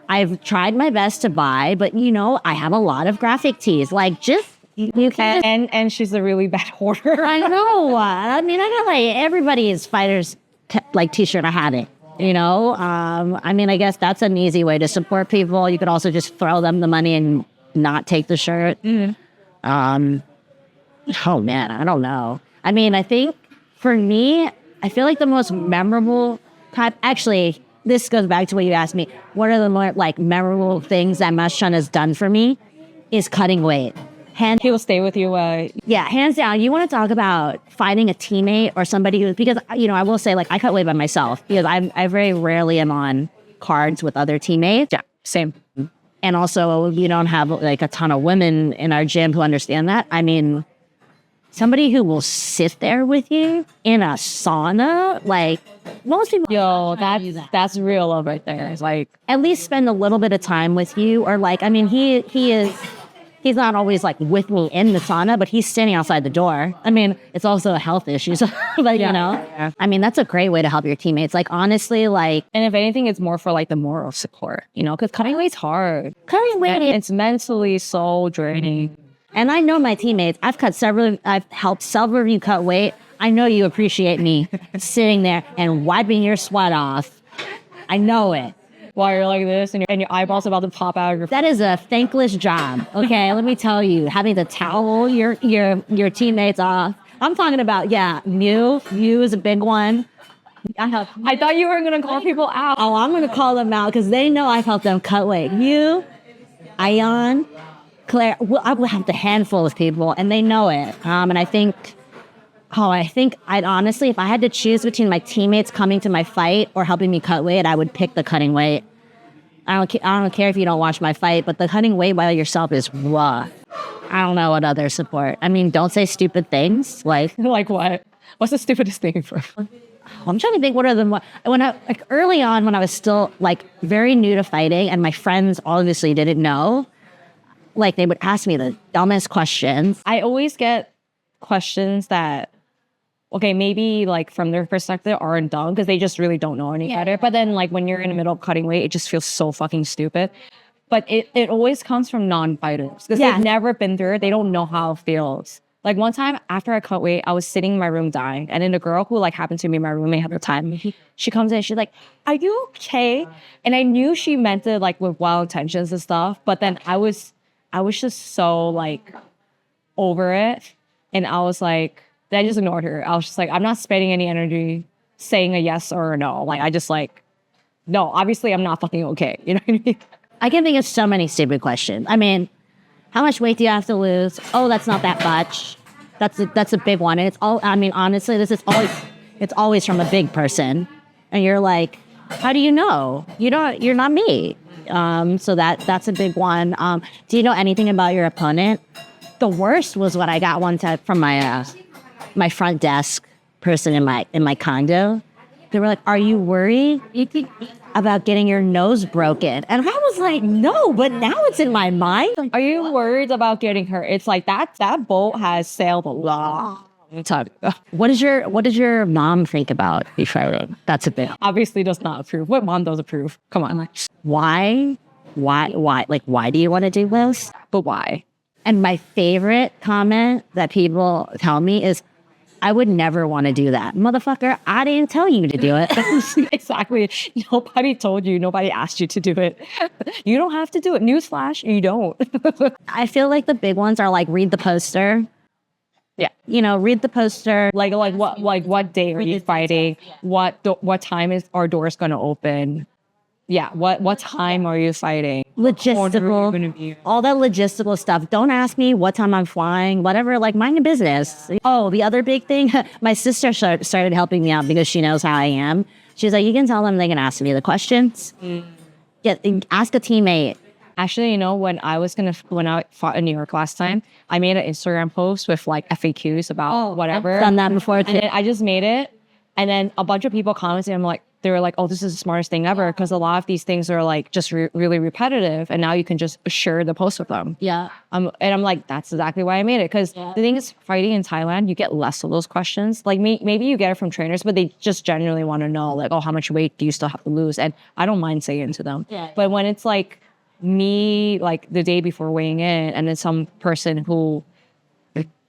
I've tried my best to buy, but, you know, I have a lot of graphic tees. Like, just... You can and she's a really bad hoarder. I know. I mean, I got, like, everybody's fighter's, t-shirt. I had it. You know, I mean, I guess that's an easy way to support people. You could also just throw them the money and not take the shirt. Oh man, I don't know. I mean, I think for me, I feel like the most memorable type, actually, this goes back to what you asked me. What are the more like memorable things that Maschan has done for me? Is cutting weight. He will stay with you. Yeah, hands down. You want to talk about finding a teammate or somebody who, because, you know, I will say, like, I cut weight by myself because I very rarely am on cards with other teammates. Yeah, same. And also, we don't have like a ton of women in our gym who understand that. I mean, somebody who will sit there with you in a sauna, like, most people. Yo, that's real love right there. It's like, at least spend a little bit of time with you, or like, I mean, he's not always like with me in the sauna, but he's standing outside the door. I mean, it's also a health issue, so, but you know, I mean, that's a great way to help your teammates. Like, honestly, like, and if anything, it's more for like the moral support, you know, because cutting weight's hard. cutting weight. It's mentally so draining. And I know my teammates. I've helped several of you cut weight. I know you appreciate me sitting there and wiping your sweat off. I know it. While you're like this and your eyeballs about to pop out of your. That is a thankless job. Okay, let me tell you, having to towel your teammates off. I'm talking about, Mew is a big one. I thought you were gonna call people out. Oh, I'm gonna call them out because they know I've helped them cut weight. Mew, Ayan, Claire. I will have the handful of people, and they know it. And I think I'd honestly, if I had to choose between my teammates coming to my fight or helping me cut weight, I would pick the cutting weight. I don't care if you don't watch my fight, but the cutting weight by yourself is rough. I don't know what other support. I mean, don't say stupid things like Like what? What's the stupidest thing for? I'm trying to think what are the like early on when I was still like very new to fighting and my friends obviously didn't know, like they would ask me the dumbest questions. I always get questions that, okay, maybe like from their perspective aren't dumb because they just really don't know any better. But then like when you're in the middle of cutting weight, it just feels so fucking stupid. But it always comes from non-fighters because they've never been through it. They don't know how it feels. Like one time after I cut weight, I was sitting in my room dying. And then the girl who like happened to be my roommate at the time, she comes in, she's like, "Are you okay?" And I knew she meant it like with well intentions and stuff. But then I was just so like over it. And I was like, I just ignored her. I was just like, I'm not spending any energy saying a yes or a no. Like I just like, no, obviously I'm not fucking okay. You know what I mean? I can think of so many stupid questions. I mean, how much weight do you have to lose? Oh, that's not that much. That's a big one. And it's all, I mean, honestly, it's always from a big person. And you're like, how do you know? You're not me. So that's a big one. Do you know anything about your opponent? The worst was what I got one time from my front desk person in my condo. They were like, "Are you worried about getting your nose broken?" And I was like, "No," but now it's in my mind. Are you worried about getting hurt? It's like that boat has sailed a long time. What does your mom think about Ishiro? That's a bit. Obviously does not approve. What mom does approve? Come on. Why? Like, why do you want to do this? But why? And my favorite comment that people tell me is, "I would never want to do that." Motherfucker, I didn't tell you to do it. Exactly. Nobody told you. Nobody asked you to do it. You don't have to do it. Newsflash, you don't. I feel like the big ones are like, read the poster. Yeah. You know, read the poster. Like what day are you fighting? What time is our doors going to open? Yeah. What time are you fighting? Logistical, all that logistical stuff. Don't ask me what time I'm flying, whatever, like mind your business. Oh, the other big thing, my sister started helping me out because she knows how I am. She's like, "You can tell them they can ask me the questions. Yeah, ask a teammate." Actually, you know, when I fought in New York last time, I made an Instagram post with like FAQs about whatever. I've done that before too. And then I just made it. And then a bunch of people commented, they were like, "Oh, this is the smartest thing ever." Because a lot of these things are like just really repetitive. And now you can just share the post with them. Yeah. And I'm like, that's exactly why I made it. Because the thing is, fighting in Thailand, you get less of those questions. Like maybe you get it from trainers, but they just genuinely want to know, like, oh, how much weight do you still have to lose? And I don't mind saying it to them. Yeah. But when it's like me, like the day before weighing in, and then some person who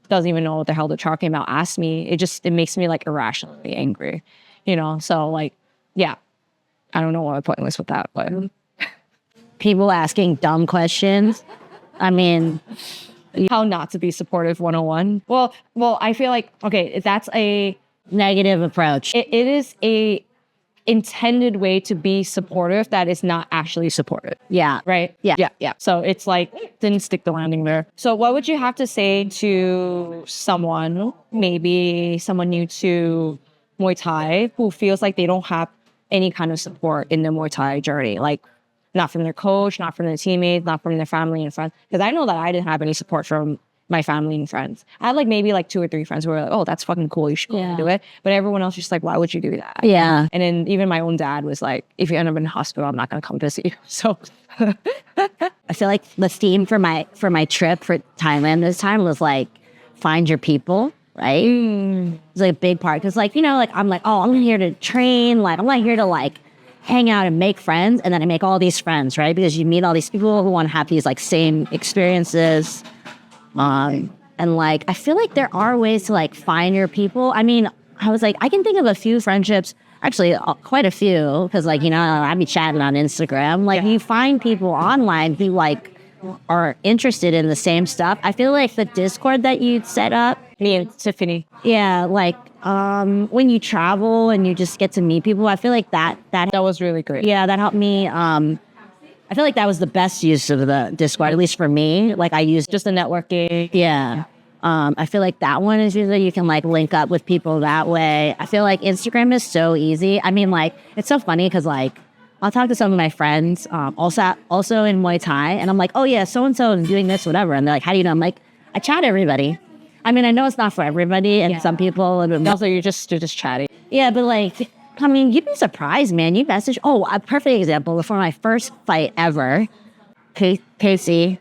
doesn't even know what the hell they're talking about asks me, it makes me like irrationally angry, you know? So like, yeah, I don't know what my point was with that, but People asking dumb questions. I mean, how not to be supportive 101. Well, I feel like, okay, that's a negative approach. it is a intended way to be supportive that is not actually supportive. Yeah. Right? Yeah. So it's like, didn't stick the landing there. So what would you have to say to someone, maybe someone new to Muay Thai, who feels like they don't have any kind of support in the Muay Thai journey? Like, not from their coach, not from their teammates, not from their family and friends. Because I know that I didn't have any support from my family and friends. I had like maybe like 2 or 3 friends who were like, oh, that's fucking cool. You should go and do it. But everyone else was just like, why would you do that? Yeah. And then even my own dad was like, if you end up in the hospital, I'm not going to come visit you. So I feel like the theme for my trip for Thailand this time was like, find your people, right? It's like a big part. Because like, you know, like I'm like, oh, I'm here to train. Like, I'm not here to like hang out and make friends. And then I make all these friends, right? Because you meet all these people who want to have these like same experiences. And like, I feel like there are ways to like find your people. I mean, I was like, I can think of a few friendships, actually quite a few. Cause like, you know, I'd be chatting on Instagram. Like you find people online who like are interested in the same stuff. I feel like the Discord that you set up. me and Tiffany. Yeah. Like, when you travel and you just get to meet people, I feel like that was really great. yeah, that helped me. I feel like that was the best use of the Discord, at least for me. Like I used Just the networking. yeah. I feel like that one is usually you can like link up with people that way. I feel like Instagram is so easy. I mean, like it's so funny because like I'll talk to some of my friends also in Muay Thai, and I'm like, oh yeah, so and so is doing this, whatever, and they're like, how do you know? I'm like, I chat everybody. I mean, I know it's not for everybody, and some people. Also, you're just chatting. Yeah, but like, I mean, you'd be surprised, man. You message. Oh, a perfect example for my first fight ever. Casey,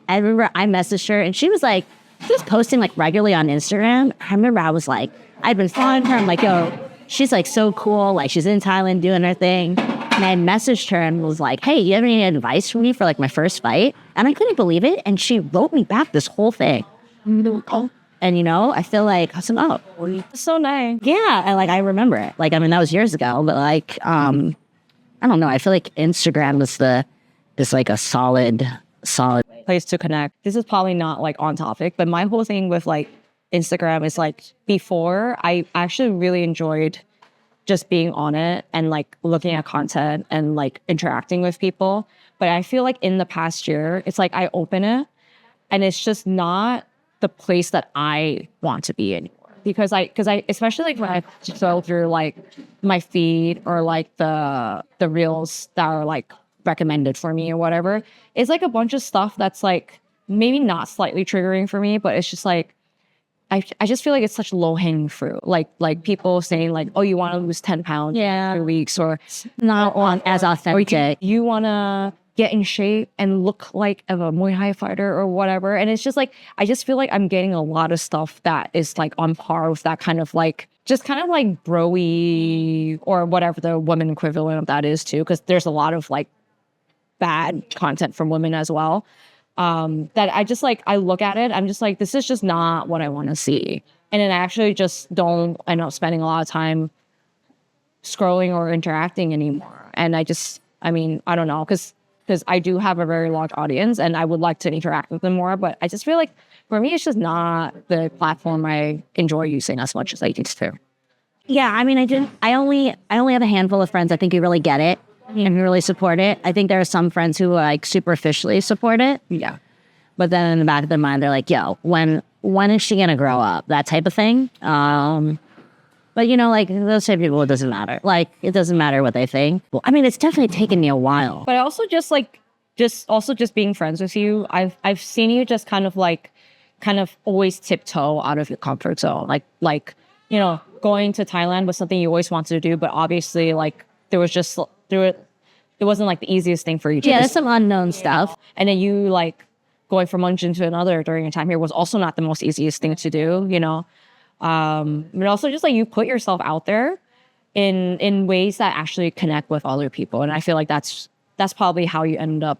I remember I messaged her, and she was like, she was posting like regularly on Instagram. I remember I was like, I'd been following her. I'm like, yo, she's like so cool. Like she's in Thailand doing her thing. And I messaged her and was like, hey, you have any advice for me for like my first fight? And I couldn't believe it. And she wrote me back this whole thing. And, you know, I feel like, I said, oh, So nice. yeah. And like, I remember it. Like, I mean, that was years ago, but like, I don't know. I feel like Instagram is like a solid Place to connect. This is probably not like on topic, but my whole thing with like Instagram is like before I actually really enjoyed just being on it and like looking at content and like interacting with people. But I feel like in the past year, it's like I open it and it's just not the place that I want to be anymore. Because I especially like when I go through like my feed or like the reels that are like recommended for me or whatever, it's like a bunch of stuff that's like maybe not slightly triggering for me, but it's just like I just feel like it's such low hanging fruit. Like people saying like, oh, you want to lose 10 pounds in 3 weeks, or not on as authentic. you want to get in shape and look like a Muay Thai fighter or whatever. And it's just like, I just feel like I'm getting a lot of stuff that is like on par with that kind of like, just kind of like bro-y or whatever the woman equivalent of that is too. Cause there's a lot of like bad content from women as well. That I just like, I look at it, I'm just like, this is just not what I want to see. And then I actually just don't end up spending a lot of time scrolling or interacting anymore. And I mean, I don't know, because I do have a very large audience and I would like to interact with them more, but I just feel like for me, it's just not the platform I enjoy using as much as I used to. Yeah, I mean, I only have a handful of friends I think who really get it and who really support it. I think there are some friends who like superficially support it. Yeah. But then in the back of their mind, they're like, yo, when is she going to grow up? That type of thing. But you know, like those type of people, it doesn't matter. Like, it doesn't matter what they think. Well, I mean, it's definitely taken me a while. But also just being friends with you, I've seen you just kind of always tiptoe out of your comfort zone. Like, you know, going to Thailand was something you always wanted to do, but obviously like it wasn't like the easiest thing for you to do. Yeah, there's some unknown stuff. And then you like going from one gym to another during your time here was also not the most easiest thing to do, you know? But also just like you put yourself out there in ways that actually connect with other people. And I feel like that's probably how you end up.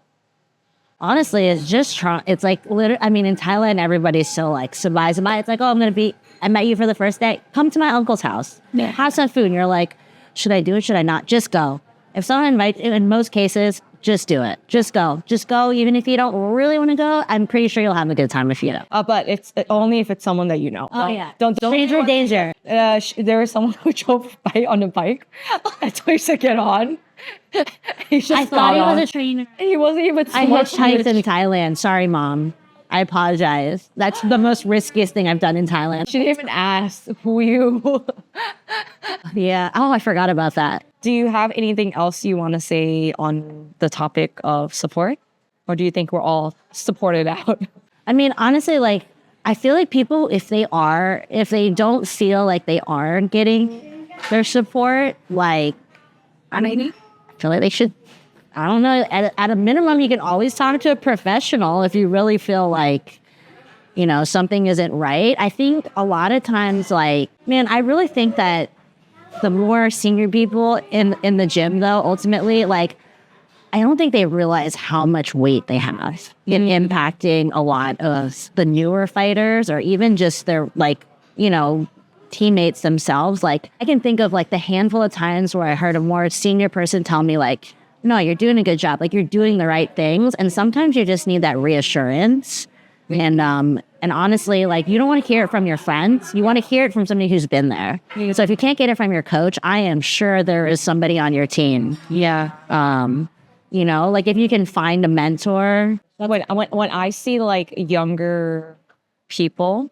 Honestly, it's just it's like literally, I mean, in Thailand, everybody's so like, survive. It's like, oh, I met you for the first day. Come to my uncle's house. Have some food. And you're like, should I do it? Should I not? Just go. If someone invites you, in most cases, just do it. Just go. Just go. Even if you don't really want to go, I'm pretty sure you'll have a good time if you do. But it's only if it's someone that you know. Don't Stranger danger. There was someone who drove by on a bike. I told you to get on. He just I thought he got was on. a trainer. He wasn't even I smart. hitchhiked in Thailand. Sorry, Mom. I apologize. That's the most riskiest thing I've done in Thailand. She didn't even ask who you. Yeah. Oh, I forgot about that. Do you have anything else you want to say on the topic of support? Or do you think we're all supported out? I mean, honestly, like, I feel like people, if they don't feel like they are getting their support, like, I feel like they should, I don't know, at a minimum, you can always talk to a professional if you really feel like, you know, something isn't right. I think a lot of times, like, man, I really think that the more senior people in the gym, though, ultimately, like, I don't think they realize how much weight they have in impacting a lot of the newer fighters or even just their, like, you know, teammates themselves. Like, I can think of, like, the handful of times where I heard a more senior person tell me, like, no, you're doing a good job. Like, you're doing the right things. And sometimes you just need that reassurance. And honestly, like, you don't want to hear it from your friends. You want to hear it from somebody who's been there. So if you can't get it from your coach, I am sure there is somebody on your team. Yeah. You know, like, if you can find a mentor. When I see like younger people,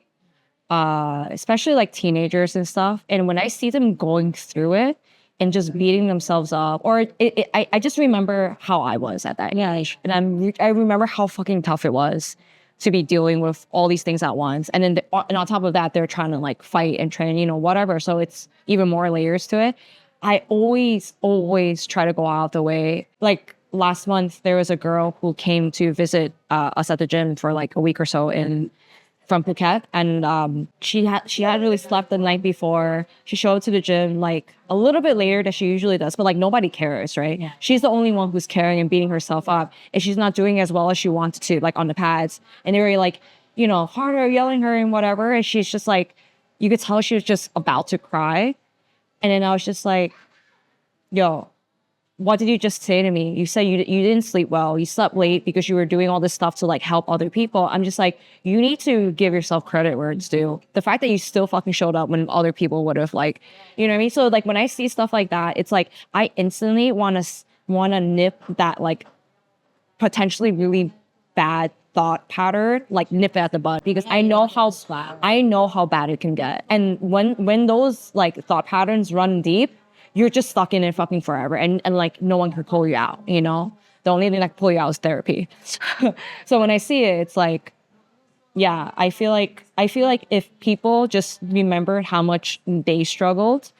especially like teenagers and stuff, and when I see them going through it and just beating themselves up, or I just remember how I was at that age, and I remember how fucking tough it was to be dealing with all these things at once, and then and on top of that, they're trying to like fight and train, you know, whatever. So it's even more layers to it. I always try to go out the way. Like last month, there was a girl who came to visit us at the gym for like a week or so from Phuket, and she had really slept the night before. She showed up to the gym like a little bit later than she usually does, but like nobody cares, right? Yeah. She's the only one who's caring and beating herself up, and she's not doing as well as she wanted to, like on the pads. And they were like, you know, harder, yelling her and whatever. And she's just like, you could tell she was just about to cry. And then I was just like, yo, what did you just say to me? You said you didn't sleep well. You slept late because you were doing all this stuff to like help other people. I'm just like, you need to give yourself credit where it's due. The fact that you still fucking showed up when other people would have, like, you know what I mean? So like when I see stuff like that, it's like I instantly want to nip that like potentially really bad thought pattern, like nip it at the bud, because I know how bad it can get. And when those like thought patterns run deep, you're just stuck in it fucking forever, and like no one can pull you out, you know? The only thing that can pull you out is therapy. So when I see it, it's like, yeah, I feel like if people just remembered how much they struggled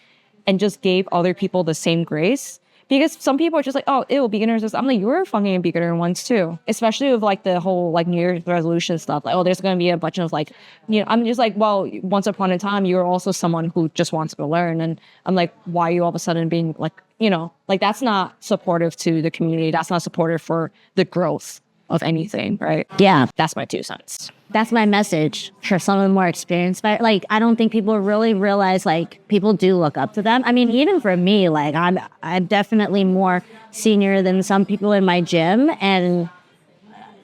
and just gave other people the same grace, because some people are just like, oh, ew, beginners. I'm like, you were a fucking beginner once too. Especially with like the whole like New Year's resolution stuff. Like, oh, there's going to be a bunch of like, you know, I'm just like, well, once upon a time, you were also someone who just wants to learn. And I'm like, why are you all of a sudden being like, you know, like that's not supportive to the community. That's not supportive for the growth of anything, right? Yeah. That's my 2 cents. That's my message for some of the more experienced. But like, I don't think people really realize like people do look up to them. I mean, even for me, like I'm definitely more senior than some people in my gym. And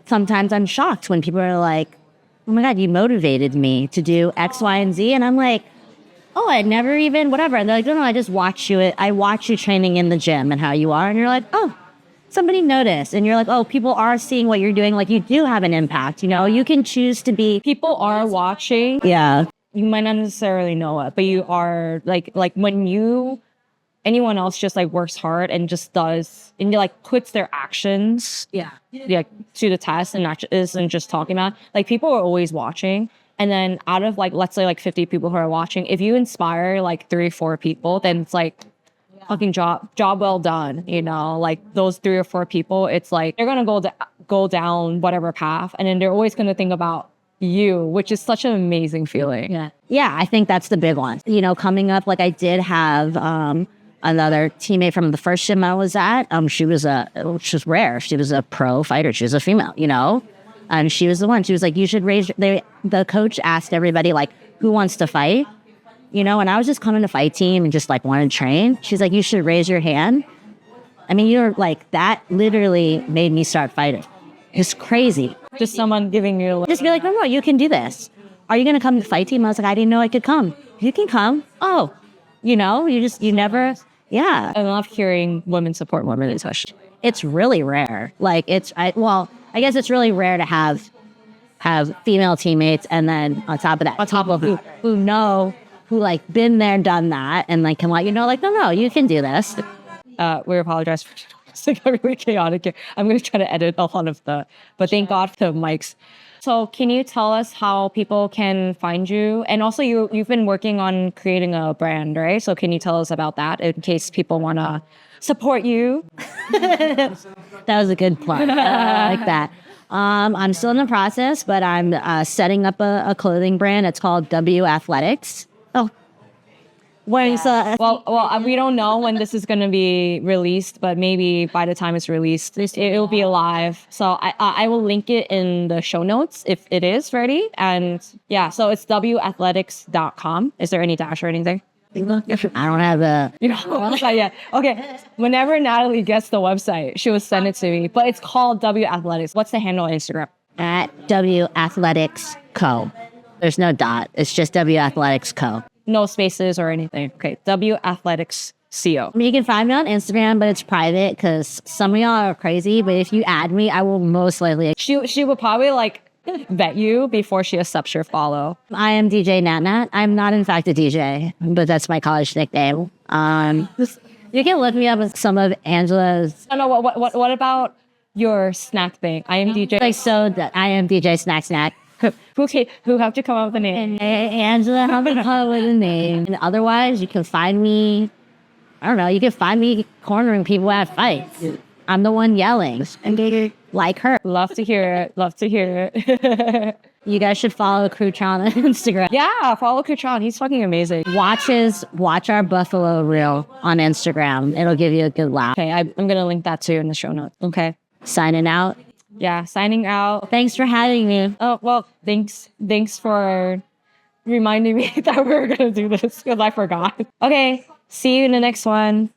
sometimes I'm shocked when people are like, oh my God, you motivated me to do X, Y, and Z. And I'm like, oh, I never even, whatever. And they're like, no, I just watch you. I watch you training in the gym and how you are. And you're like, oh, somebody noticed. And you're like, oh, people are seeing what you're doing. Like, you do have an impact. You know, you can choose to be. People are watching. Yeah. You might not necessarily know it, but you are like when anyone else just like works hard and just does and like puts their actions to the test and not isn't just talking about, like, people are always watching. And then out of like, let's say like 50 people who are watching, if you inspire like 3 or 4 people, then it's like fucking job well done, you know? Like those 3 or 4 people, it's like they're gonna go down whatever path, and then they're always gonna think about you, which is such an amazing feeling. Yeah, I think that's the big one. You know, coming up, like I did have another teammate from the first gym I was at. She was rare. She was a pro fighter. She was a female, you know? And she was the one. She was like, you should raise, the coach asked everybody, like, who wants to fight? You know, and I was just coming to fight team and just like wanted to train. She's like, you should raise your hand. I mean, you're like, that literally made me start fighting. It's crazy. Just someone giving you Just be like, no, you can do this. Are you going to come to the fight team? I was like, I didn't know I could come. You can come. Oh, you never, yeah. I love hearing women support women, especially. It's really rare. Like I guess it's really rare to have female teammates, and then on top of that, who like been there, done that, and like can let you know, like, no, you can do this. We apologize for it's like really chaotic here. I'm going to try to edit a lot of but thank God for the mics. So can you tell us how people can find you? And also you've been working on creating a brand, right? So can you tell us about that in case people want to support you? That was a good plug. I like that. I'm still in the process, but I'm setting up a clothing brand. It's called W Athletics. Oh, Well, we don't know when this is going to be released, but maybe by the time it's released, it will be live. So I will link it in the show notes if it is ready. And yeah, so it's wathletics.com. Is there any dash or anything? I don't have a... You know, website yet. Okay. Whenever Natalie gets the website, she will send it to me. But it's called W Athletics. What's the handle on Instagram? At W Athletics Co. There's no dot. It's just W Athletics Co. No spaces or anything. Okay. W Athletics CO. You can find me on Instagram, but it's private because some of y'all are crazy. But if you add me, I will most likely... She would probably like vet you before she accepts your follow. I am DJ Nat. I'm not in fact a DJ, but that's my college nickname. You can look me up with some of Angela's... No, what about your snack thing? I am DJ. I am DJ Snack. Who have to come up with a name? Angela, how to come up with a name. And otherwise, you can find me, I don't know, you can find me cornering people at fights. I'm the one yelling. Like her. Love to hear it. You guys should follow Kruchan on Instagram. Yeah, follow Kruchan. He's fucking amazing. Watch our Buffalo reel on Instagram. It'll give you a good laugh. Okay, I'm going to link that too in the show notes. Okay. Signing out. Yeah, signing out. Thanks for having me. Oh, well, thanks for reminding me that we were going to do this because I forgot. Okay, see you in the next one.